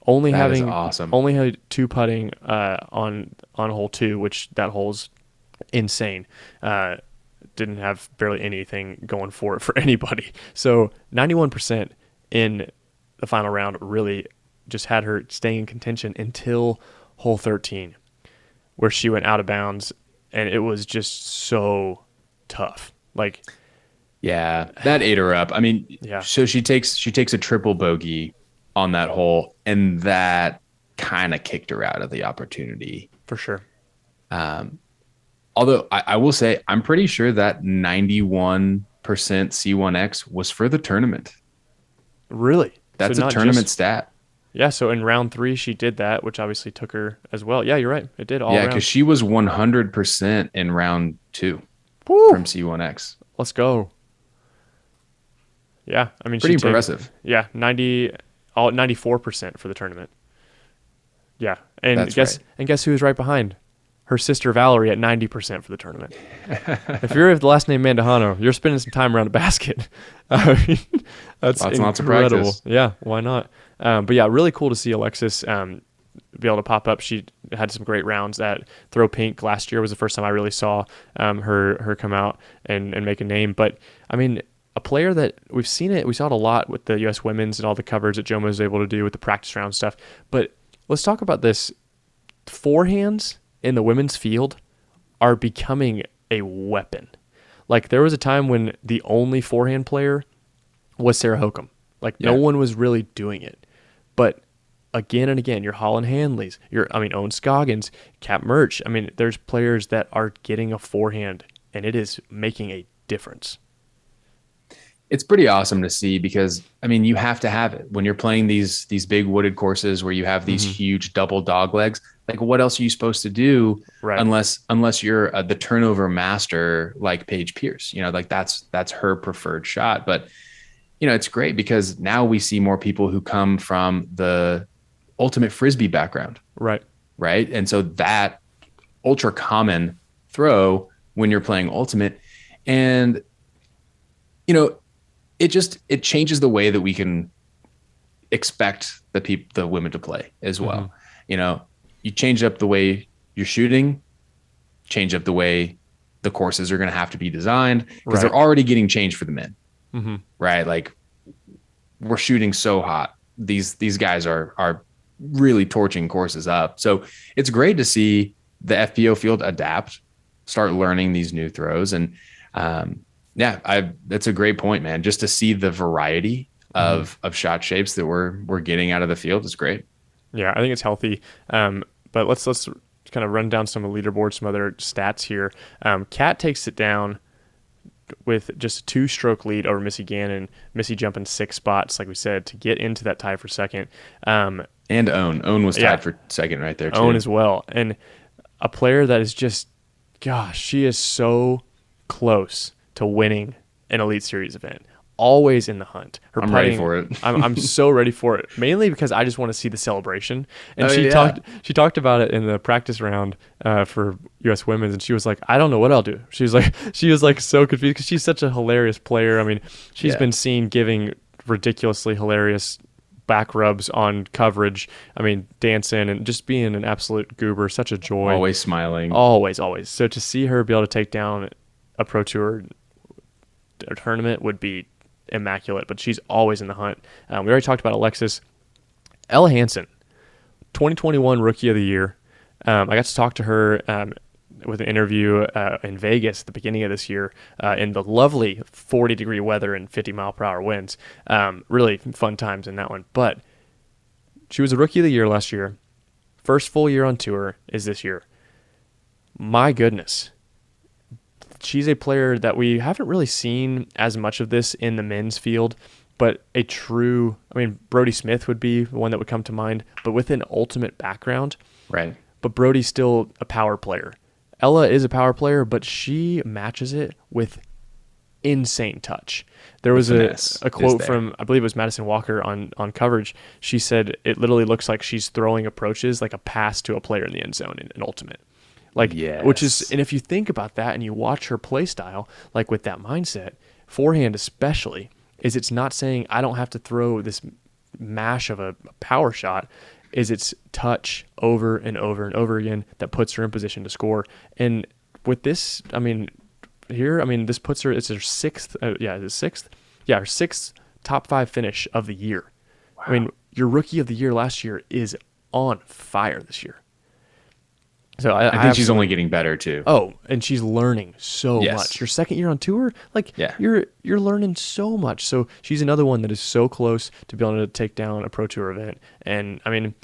Only that having is awesome. Only had 2 putting on hole 2, which that hole's insane. Didn't have barely anything going for it for anybody. So 91% in the final round really just had her staying in contention until hole 13, where she went out of bounds. And it was just so tough. Like, yeah, that ate her up. I mean, yeah. So she takes a triple bogey on that hole, and that kind of kicked her out of the opportunity. For sure. Although I will say, I'm pretty sure that 91% C1X was for the tournament. Really? That's a tournament stat. Yeah, so in round 3, she did that, which obviously took her as well. Yeah, you're right. It did all Yeah, because she was 100% in round 2 from C1X. Let's go. Yeah, I mean, pretty impressive. 94% for the tournament. Yeah, and That's guess who was right behind? Her sister Valerie at 90% for the tournament. If you're of the last name Mandujano, you're spending some time around a basket. I mean, that's lots of incredible. practice. Yeah, why not? But yeah, really cool to see Alexis be able to pop up. She had some great rounds at Throw Pink last year. Was the first time I really saw her come out and make a name. But I mean, a player that we saw it a lot with the U.S. Women's and all the covers that Jomo was able to do with the practice round stuff. But let's talk about this. Forehands in the women's field are becoming a weapon. Like, there was a time when the only forehand player was Sarah Hokum. Like, no one was really doing it. But again and again, your Holland Hanleys, Owen Scoggins, Kat Murch. I mean, there's players that are getting a forehand, and it is making a difference. It's pretty awesome to see because I mean you have to have it when you're playing these big wooded courses where you have these huge double dog legs. Like what else are you supposed to do Right. unless you're the turnover master like Paige Pierce? You know, like that's her preferred shot. But you know, it's great because now we see more people who come from the ultimate frisbee background, Right. right? And so that ultra common throw when you're playing ultimate, and you know, it changes the way that we can expect the women to play as well. Mm-hmm. You know, you change up the way you're shooting, change up the way the courses are going to have to be designed because they're already getting changed for the men, right? Like we're shooting so hot. These guys are really torching courses up. So it's great to see the FPO field adapt, start learning these new throws. And that's a great point, man. Just to see the variety of shot shapes that we're getting out of the field is great. Yeah, I think it's healthy. But let's kind of run down some of the leaderboards, some other stats here. Kat takes it down with just a 2-stroke lead over Missy Gannon. Missy jumping 6 spots, like we said, to get into that tie for second. And Owen was tied for second right there too. Owen as well. And a player that is just, gosh, she is so close to winning an Elite Series event. Always in the hunt. I'm ready for it. I'm so ready for it. Mainly because I just want to see the celebration. And she talked about it in the practice round for U.S. Women's, and she was like, I don't know what I'll do. She was like so confused because she's such a hilarious player. I mean, she's been seen giving ridiculously hilarious back rubs on coverage. I mean, dancing and just being an absolute goober, such a joy. Always smiling. Always. So to see her be able to take down a Pro Tour tournament would be immaculate, but she's always in the hunt. We already talked about Alexis. Ella Hansen, 2021 Rookie of the Year. I got to talk to her with an interview in Vegas at the beginning of this year in the lovely 40-degree weather and 50-mile-per-hour winds. Really fun times in that one. But she was a Rookie of the Year last year. First full year on tour is this year. My goodness. She's a player that we haven't really seen as much of this in the men's field, but Brody Smith would be one that would come to mind, but with an ultimate background. Right. But Brody's still a power player. Ella is a power player, but she matches it with insane touch. There was a quote from, I believe it was Madison Walker on coverage. She said it literally looks like she's throwing approaches like a pass to a player in the end zone in an ultimate. Which is, and if you think about that and you watch her play style, like with that mindset, forehand especially, is it's not saying I don't have to throw this mash of a power shot, is it's touch over and over and over again that puts her in position to score. And with this, this puts her, it's her sixth, her sixth top 5 finish of the year. Wow. I mean, your Rookie of the Year last year is on fire this year. So I think she's only getting better too. Oh, and she's learning so much. Your second year on tour, you're learning so much. So she's another one that is so close to being able to take down a Pro Tour event. And I mean,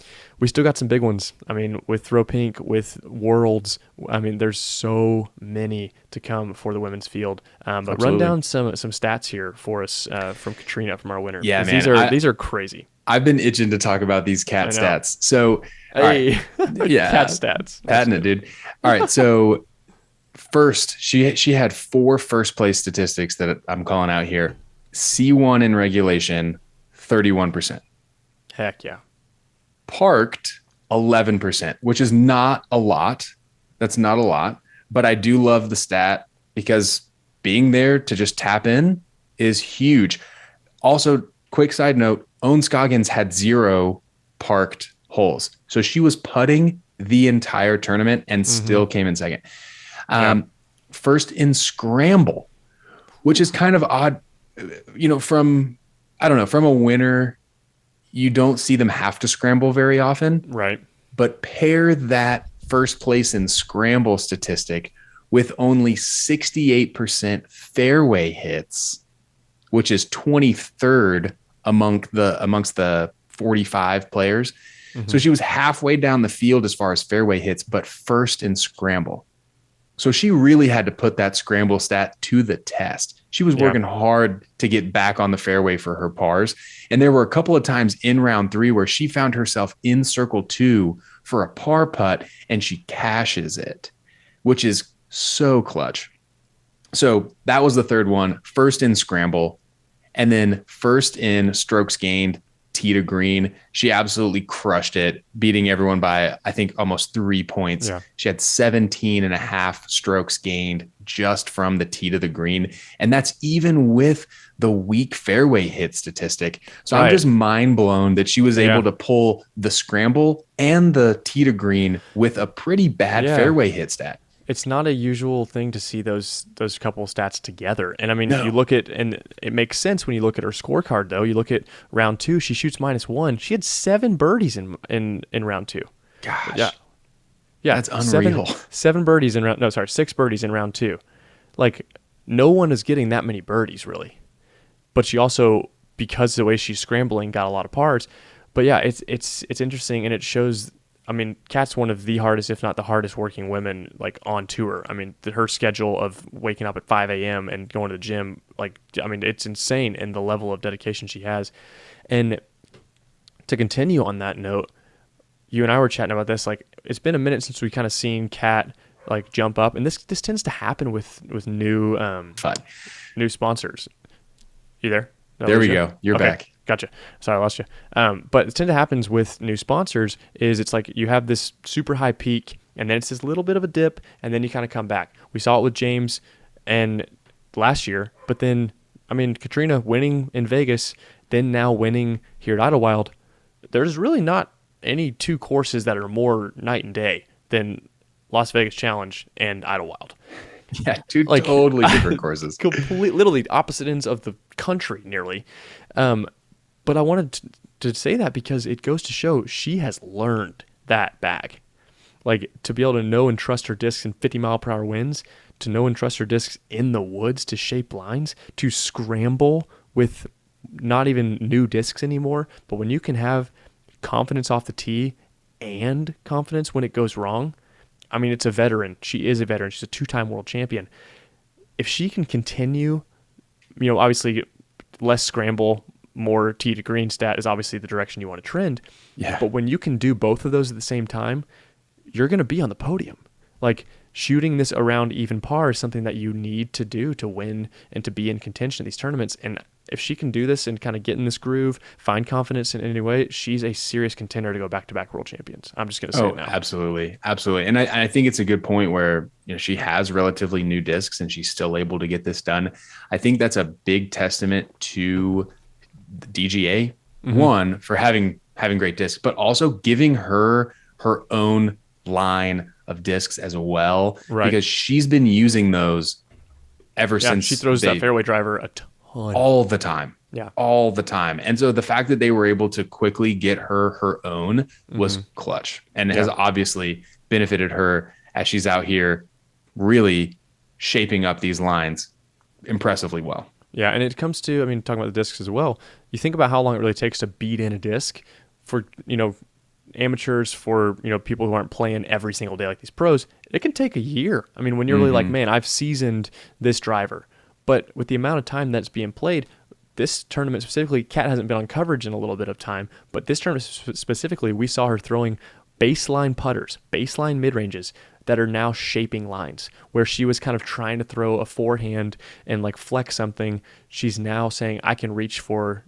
we still got some big ones. I mean, with Throw Pink, with Worlds. I mean, there's so many to come for the women's field. But Absolutely. Run down some stats here for us from Katrina, from our winner. Yeah, man. These are crazy. I've been itching to talk about these cat stats. So, hey, yeah, cat stats. Patent it, dude. All right. So, first, she had 4 first place statistics that I'm calling out here. C1 in regulation, 31%. Heck yeah. Parked, 11%, which is not a lot. That's not a lot. But I do love the stat because being there to just tap in is huge. Also, quick side note, Owen Scoggins had 0 parked holes. So she was putting the entire tournament and still came in second. First in scramble, which is kind of odd. You know, from a winner, you don't see them have to scramble very often. Right. But pair that first place in scramble statistic with only 68% fairway hits, which is 23rd amongst the 45 players. So she was halfway down the field as far as fairway hits, but first in scramble. So she really had to put that scramble stat to the test. She was Yeah. working hard to get back on the fairway for her pars. And there were a couple of times in round 3 where she found herself in circle 2 for a par putt and she cashes it, which is so clutch. So that was the third one. First in scramble, and then first in strokes gained, tee to green. She absolutely crushed it, beating everyone by, I think, almost 3 points. Yeah. She had 17 and a half strokes gained just from the tee to the green. And that's even with the weak fairway hit statistic. So I'm just mind blown that she was able to pull the scramble and the tee to green with a pretty bad fairway hit stat. It's not a usual thing to see those couple stats together. And I mean, you look at, and it makes sense when you look at her scorecard, though. You look at round 2, she shoots -1. She had 7 birdies in round 2. Gosh. Yeah. That's unreal. 7 birdies in round, 6 birdies in round 2. Like, no one is getting that many birdies, really. But she also, because of the way she's scrambling, got a lot of pars. But yeah, it's interesting, and it shows. I mean, Kat's one of the hardest, if not the hardest working women, like, on tour. I mean, her schedule of waking up at 5 a.m. and going to the gym, like, I mean, it's insane in the level of dedication she has. And to continue on that note, you and I were chatting about this. Like, it's been a minute since we kind of seen Kat, like, jump up, and this tends to happen with new new sponsors. You there? There we go. You're back. Gotcha. Sorry, I lost you. But it tends to happen with new sponsors is it's like you have this super high peak, and then it's this little bit of a dip, and then you kind of come back. We saw it with James and last year, but then, I mean, Katrina winning in Vegas, then now winning here at Idlewild. There's really not any two courses that are more night and day than Las Vegas Challenge and Idlewild. Yeah, two totally different courses. Literally opposite ends of the country, nearly. But I wanted to say that because it goes to show she has learned that bag. Like, to be able to know and trust her discs in 50-mile-per-hour winds, to know and trust her discs in the woods to shape lines, to scramble with not even new discs anymore, but when you can have confidence off the tee and confidence when it goes wrong. I mean, it's a veteran. She is a veteran. She's a 2-time world champion. If she can continue, obviously less scramble, more tee to green stat is obviously the direction you want to trend. Yeah. But when you can do both of those at the same time, you're going to be on the podium. Like, shooting this around even par is something that you need to do to win and to be in contention at these tournaments. And if she can do this and kind of get in this groove, find confidence in any way, she's a serious contender to go back-to-back world champions. I'm just going to say it now. Absolutely. Absolutely. And I think it's a good point where, she has relatively new discs and she's still able to get this done. I think that's a big testament to the DGA, one, for having great discs, but also giving her own line of discs as well, because she's been using those ever since. She throws that fairway driver a ton. All the time. Yeah. All the time. And so the fact that they were able to quickly get her own was clutch, and has obviously benefited her as she's out here really shaping up these lines impressively well. Yeah, and it comes to, talking about the discs as well, you think about how long it really takes to beat in a disc for, amateurs, for, people who aren't playing every single day like these pros. It can take a year. When you're really like, man, I've seasoned this driver. But with the amount of time that's being played, this tournament specifically, Kat hasn't been on coverage in a little bit of time, but this tournament specifically, we saw her throwing baseline putters, baseline mid-ranges that are now shaping lines. Where she was kind of trying to throw a forehand and like flex something, she's now saying, I can reach for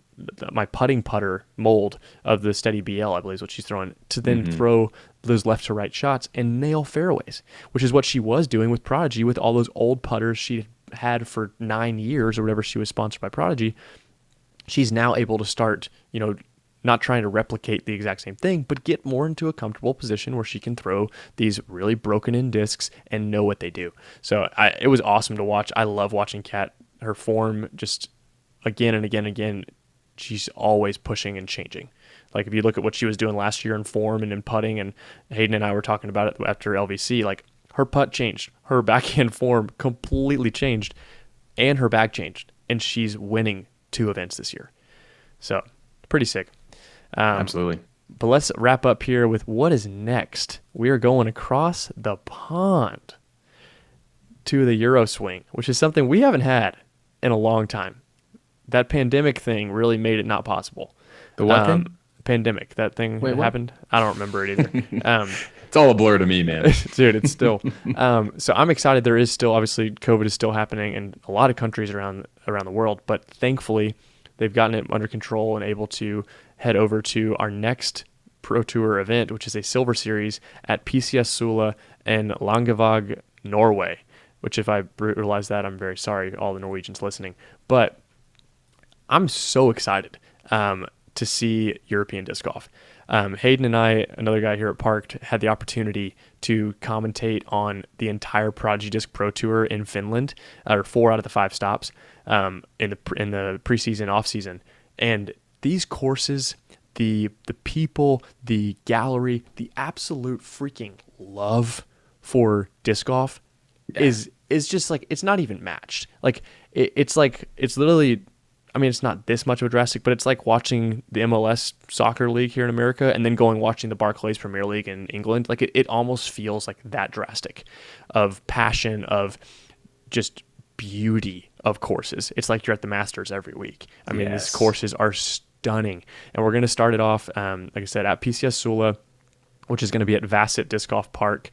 my putting putter mold of the Steady BL, I believe is what she's throwing, to then throw those left to right shots and nail fairways, which is what she was doing with Prodigy with all those old putters she had for 9 years or whatever she was sponsored by Prodigy. She's now able to start, not trying to replicate the exact same thing, but get more into a comfortable position where she can throw these really broken in discs and know what they do. So it was awesome to watch. I love watching Kat, her form just again and again and again. She's always pushing and changing. Like, if you look at what she was doing last year in form and in putting, and Hayden and I were talking about it after LVC, like, her putt changed, her backhand form completely changed, and her bag changed, and she's winning 2 events this year. So, pretty sick. Absolutely. But let's wrap up here with what is next. We are going across the pond to the Euro swing, which is something we haven't had in a long time. That pandemic thing really made it not possible. The what thing? Pandemic. That thing Wait, what? happened. I don't remember it either. It's all a blur to me, man. Dude, it's still. So I'm excited. There is still, obviously, COVID is still happening in a lot of countries around the world, but thankfully they've gotten it under control and able to head over to our next Pro Tour event, which is a Silver Series at PCS Sula in Langevag, Norway, which if I brutalize that, I'm very sorry, all the Norwegians listening. But I'm so excited to see European disc golf. Hayden and I, another guy here at Parked, had the opportunity to commentate on the entire Prodigy Disc Pro Tour in Finland, or 4 out of the 5 stops in the preseason, off-season. And these courses, the people, the gallery, the absolute freaking love for disc golf is just like, it's not even matched. Like it's literally, I mean, it's not this much of a drastic, but it's like watching the MLS soccer league here in America and then watching the Barclays Premier League in England. Like it almost feels like that drastic of passion, of just beauty of courses. It's like you're at the Masters every week. I mean, these courses are stunning. And we're going to start it off, like I said, at PCS Sula, which is going to be at Vasset Disc Golf Park.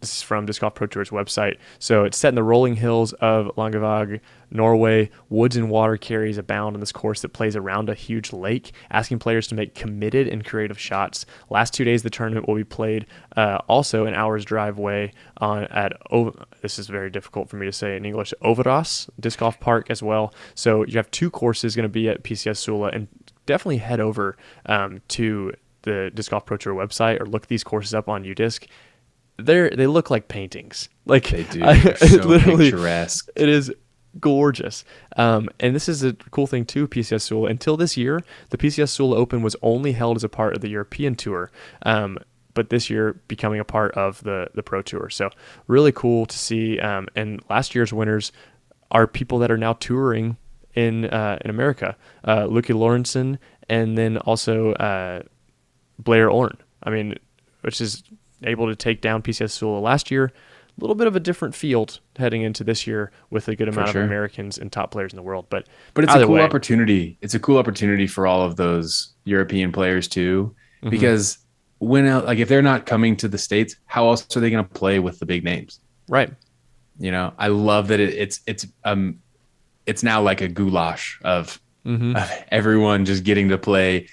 This is from Disc Golf Pro Tour's website. So it's set in the rolling hills of Langevag, Norway. Woods and water carries abound on this course that plays around a huge lake, asking players to make committed and creative shots. Last 2 days of the tournament will be played also an hour's drive away this is very difficult for me to say in English, Overas Disc Golf Park as well. So you have 2 courses going to be at PCS Sula, and definitely head over to the Disc Golf Pro Tour website or look these courses up on UDisc. They look like paintings. Like they do. They're so literally picturesque. It is gorgeous. And this is a cool thing too, PCS Sula. Until this year, the PCS Sula Open was only held as a part of the European Tour. But this year becoming a part of the Pro Tour. So really cool to see. And last year's winners are people that are now touring in America. Lucky Lorenzen and then also Blair Orn. I mean, which is able to take down PCS Sula last year. A little bit of a different field heading into this year with a good amount of Americans and top players in the world. But it's a cool opportunity. It's a cool opportunity for all of those European players too, because if they're not coming to the States, how else are they going to play with the big names? Right. You know, I love that it's now like a goulash of everyone just getting to play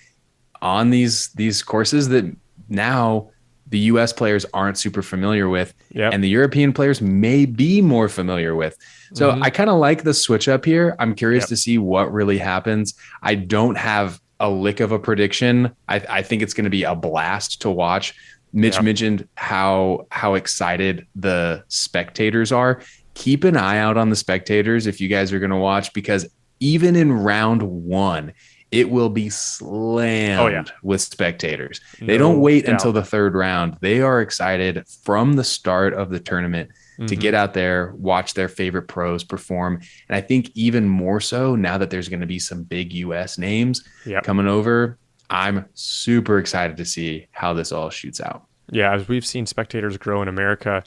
on these courses that now the U.S. players aren't super familiar with, and the European players may be more familiar with. So I kind of like the switch up here. I'm curious to see what really happens. I don't have a lick of a prediction. I think it's going to be a blast to watch. Mitch mentioned how excited the spectators are. Keep an eye out on the spectators if you guys are going to watch, because even in round 1, it will be slammed with spectators. They don't wait until the 3rd round. They are excited from the start of the tournament to get out there, watch their favorite pros perform. And I think even more so now that there's going to be some big U.S. names coming over, I'm super excited to see how this all shoots out. Yeah, as we've seen spectators grow in America,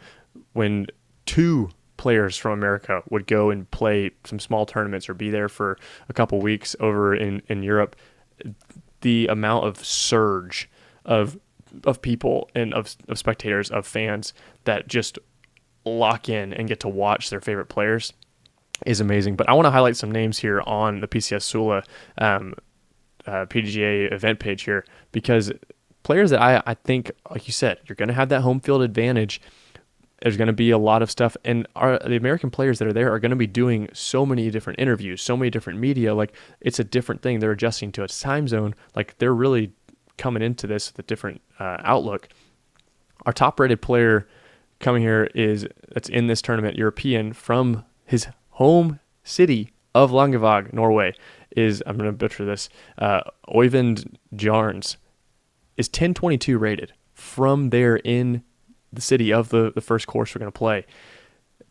when 2 players from America would go and play some small tournaments or be there for a couple weeks over in Europe, the amount of surge of people and of spectators, of fans that just lock in and get to watch their favorite players is amazing. But I want to highlight some names here on the PCS Sula PDGA event page here, because players that I think, like you said, you're going to have that home field advantage. There's going to be a lot of stuff, and the American players that are there are going to be doing so many different interviews, so many different media. Like, it's a different thing. They're adjusting to its time zone. Like, they're really coming into this with a different outlook. Our top-rated player coming here that's in this tournament, European, from his home city of Langevag, Norway, is, I'm going to butcher this, Oyvind Jarns, is 1022 rated from there in the city of the first course we're going to play.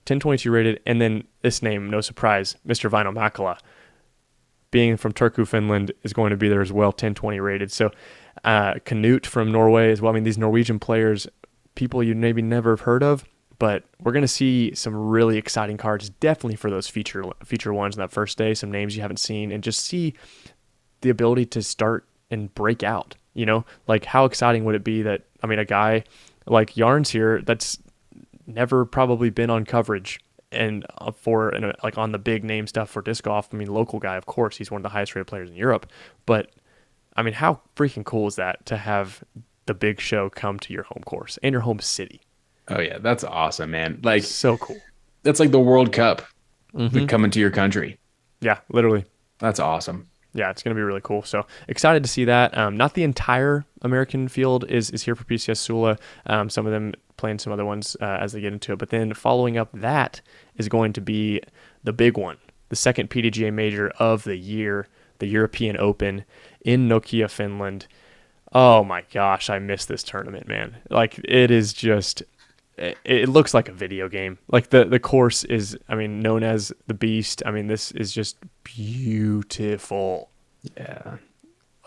1022 rated, and then this name, no surprise, Mr. Väinö Mäkelä, being from Turku, Finland, is going to be there as well, 1020 rated. So Knut from Norway as well. I mean, these Norwegian players, people you maybe never have heard of, But we're going to see some really exciting cards, definitely for those feature ones on that first day, some names you haven't seen, and just see the ability to start and break out. Like how exciting would it be that, I mean, a guy like Yarns here that's never probably been on coverage and like on the big name stuff for disc golf. I mean, local guy, of course, he's one of the highest rated players in Europe, but I mean, how freaking cool is that to have the big show come to your home course and your home city? Oh yeah, that's awesome, man. Like so cool. That's like the World Cup coming to your country. Yeah, literally. That's awesome. Yeah, it's going to be really cool. So excited to see that. Not the entire American field is here for PCS Sula. Some of them playing some other ones as they get into it. But then following up that is going to be the big one, the second PDGA major of the year, the European Open in Nokia, Finland. Oh my gosh, I miss this tournament, man. Like it is just... It looks like a video game. Like the course is, I mean, known as the Beast. I mean, this is just beautiful. Yeah.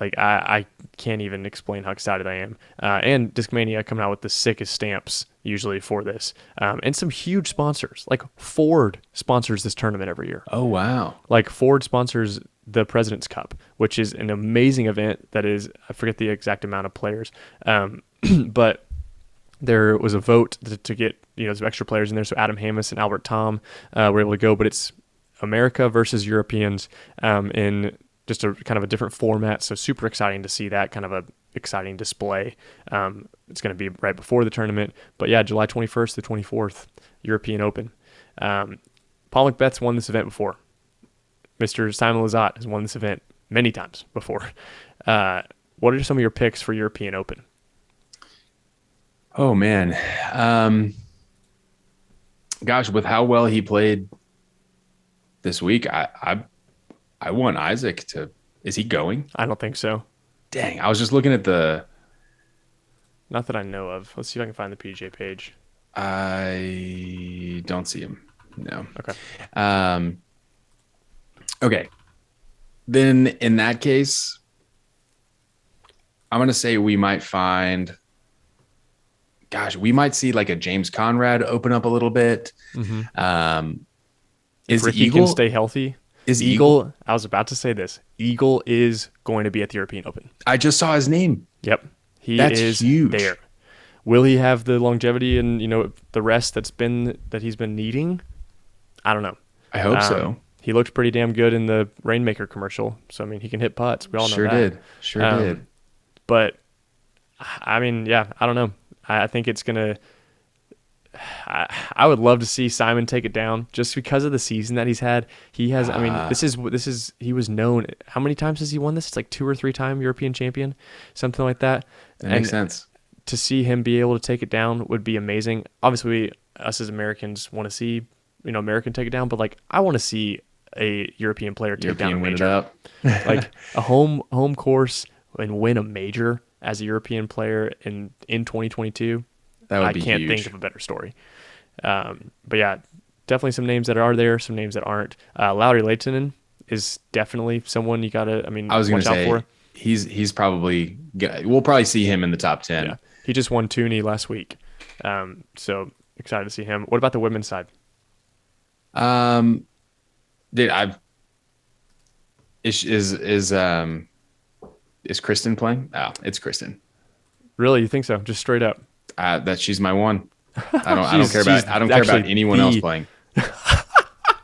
Like I can't even explain how excited I am. And Discmania coming out with the sickest stamps usually for this. And some huge sponsors. Like Ford sponsors this tournament every year. Oh, wow. Like Ford sponsors the President's Cup, which is an amazing event that is, I forget the exact amount of players. But there was a vote to get some extra players in there. So Adam Hammis and Albert Tom were able to go, but it's America versus Europeans in just a kind of a different format. So super exciting to see that kind of a exciting display. It's going to be right before the tournament, but yeah, July 21st to 24th, European Open. Paul McBeth's won this event before. Mr. Simon Lizotte has won this event many times before. What are some of your picks for European Open? Oh man. Gosh, with how well he played this week, I want Isaac to, is he going? I don't think so. Dang, I was just looking at not that I know of. Let's see if I can find the PGA page. I don't see him. No. Okay. Okay. Then in that case, I'm going to say we might see like a James Conrad open up a little bit. Mm-hmm. Is Ricky Eagle can stay healthy? Is Eagle? I was about to say this. Eagle is going to be at the European Open. I just saw his name. Yep, That's is huge. There. Will he have the longevity and the rest that he's been needing? I don't know. I hope so. He looked pretty damn good in the Rainmaker commercial. So I mean, he can hit putts. We all know that. Sure did. But I mean, yeah, I don't know. I think it's gonna. I would love to see Simon take it down just because of the season that he's had. He has. I mean, this is. He was known. How many times has he won this? It's like 2 or 3 time European champion, something like that. That makes sense. To see him be able to take it down would be amazing. Obviously, us as Americans want to see American take it down, but like I want to see a European player take down a major, like a home course and win a major as a European player in 2022. That would be I can't huge. think of a better story. But yeah, definitely some names that are there, some names that aren't. Lowry Leitonen is definitely someone you gotta. I mean, I was going watch to say out for. he's probably. We'll probably see him in the top 10. Yeah, he just won Toonie last week, so excited to see him. What about the women's side? Is Kristen playing? Oh, it's Kristen. Really, you think so? Just straight up. That she's my one. I don't care about anyone else playing.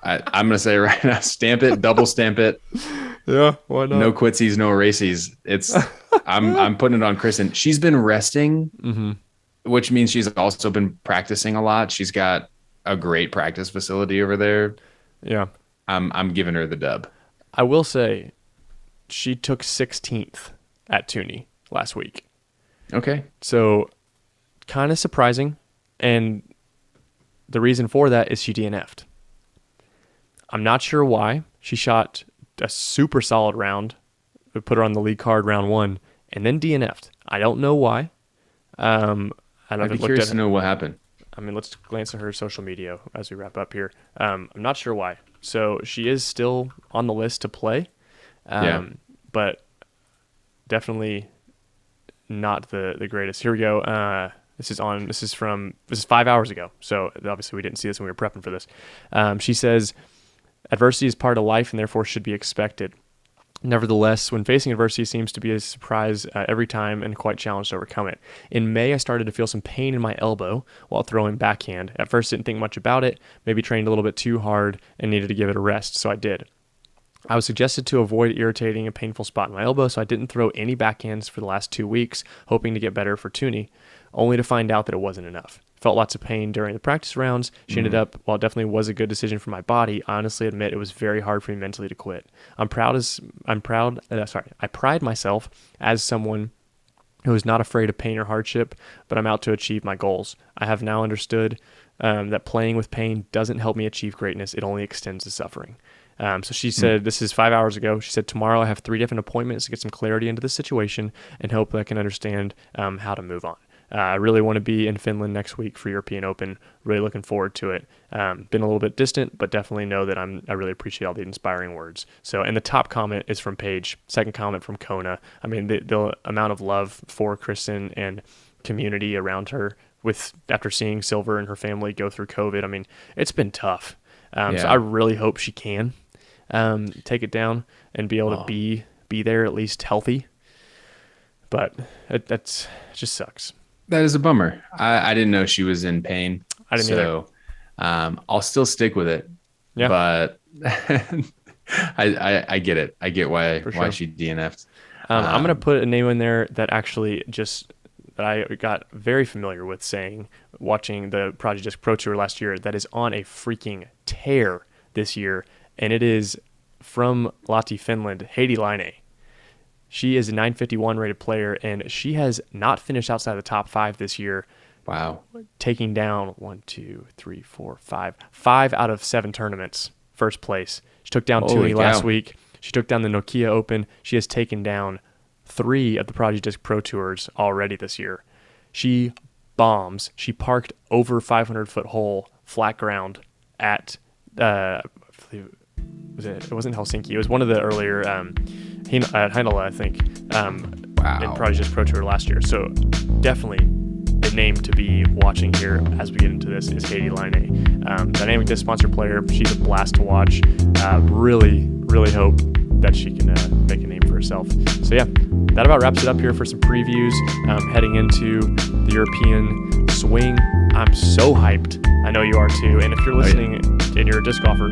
I'm gonna say right now, stamp it, double stamp it. Yeah, why not? No quitsies, no racies. I'm putting it on Kristen. She's been resting, which means she's also been practicing a lot. She's got a great practice facility over there. Yeah, I'm giving her the dub. I will say, she took 16th at Toonie last week. Okay, so kind of surprising, and the reason for that is she DNF'd. I'm not sure why. She shot a super solid round. We put her on the lead card round 1, and then DNF'd. I don't know why. I'd be curious to know what happened. I mean, let's glance at her social media as we wrap up here. I'm not sure why. So she is still on the list to play, but definitely not the greatest. Here we go. This is 5 hours ago. So obviously we didn't see this when we were prepping for this. She says, adversity is part of life and therefore should be expected. Nevertheless, when facing adversity, it seems to be a surprise every time and quite challenged to overcome it. In May, I started to feel some pain in my elbow while throwing backhand. At first, didn't think much about it, maybe trained a little bit too hard and needed to give it a rest, so I did. I was suggested to avoid irritating a painful spot in my elbow, so I didn't throw any backhands for the last 2 weeks, hoping to get better for Toonie, only to find out that it wasn't enough. Felt lots of pain during the practice rounds. She ended up, while it definitely was a good decision for my body, I honestly admit it was very hard for me mentally to quit. I pride myself as someone who is not afraid of pain or hardship, but I'm out to achieve my goals. I have now understood that playing with pain doesn't help me achieve greatness. It only extends the suffering. So she said, this is 5 hours ago. She said, tomorrow I have 3 different appointments to get some clarity into the situation and hope that I can understand how to move on. I really want to be in Finland next week for European Open. Really looking forward to it. Been a little bit distant, but definitely know that I really appreciate all the inspiring words. So, and the top comment is from Paige. Second comment from Kona. I mean, the amount of love for Kristen and community around her after seeing Silver and her family go through COVID. I mean, it's been tough. So I really hope she can take it down and be able to be there, at least healthy. But it just sucks. That is a bummer. I didn't know she was in pain. I didn't either. I'll still stick with it. Yeah. But I get it. I get why she DNF'd. I'm going to put a name in there that actually that I got very familiar with watching the Project Disc Pro Tour last year, that is on a freaking tear this year. And it is from Lahti, Finland, Heidi Laine. She is a 951 rated player, and she has not finished outside the top 5 this year. Wow. Taking down 5 out of 7 tournaments, first place. She took down Toonie last week. She took down the Nokia Open. She has taken down 3 of the Project Disc Pro Tours already this year. She bombs. She parked over 500-foot hole, flat ground at, it wasn't Helsinki. It was one of the earlier, at Heinola, I think, in Project Disc Pro Tour last year. So definitely a name to be watching here as we get into this is Heidi Laine. Dynamic Disc sponsor player. She's a blast to watch. Really, really hope that she can make a name for herself. So yeah, that about wraps it up here for some previews heading into the European swing. I'm so hyped. I know you are too. And if you're listening and you're a disc golfer,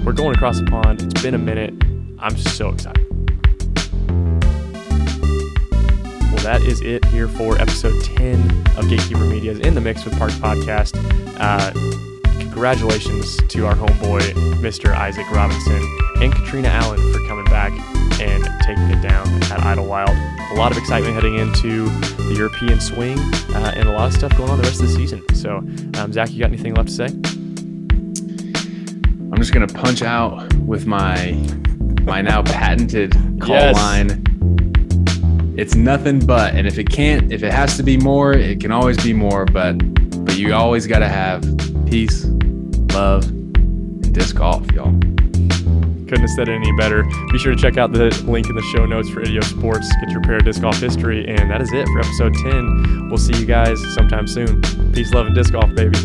we're going across the pond. It's been a minute. I'm so excited. Well, that is it here for episode 10 of Gatekeeper Media's In the Mix with Parks podcast. Congratulations to our homeboy, Mr. Isaac Robinson, and Katrina Allen for coming back and taking it down at Idlewild. A lot of excitement heading into the European swing and a lot of stuff going on the rest of the season. So, Zach, you got anything left to say? I'm just going to punch out with my now patented call line. It's nothing but, and if it has to be more, it can always be more, but you always got to have peace, love, and disc golf, y'all. Couldn't have said it any better. Be sure to check out the link in the show notes for Idio Sports. Get your pair of disc golf history, and that is it for episode 10. We'll see you guys sometime soon. Peace, love, and disc golf, baby.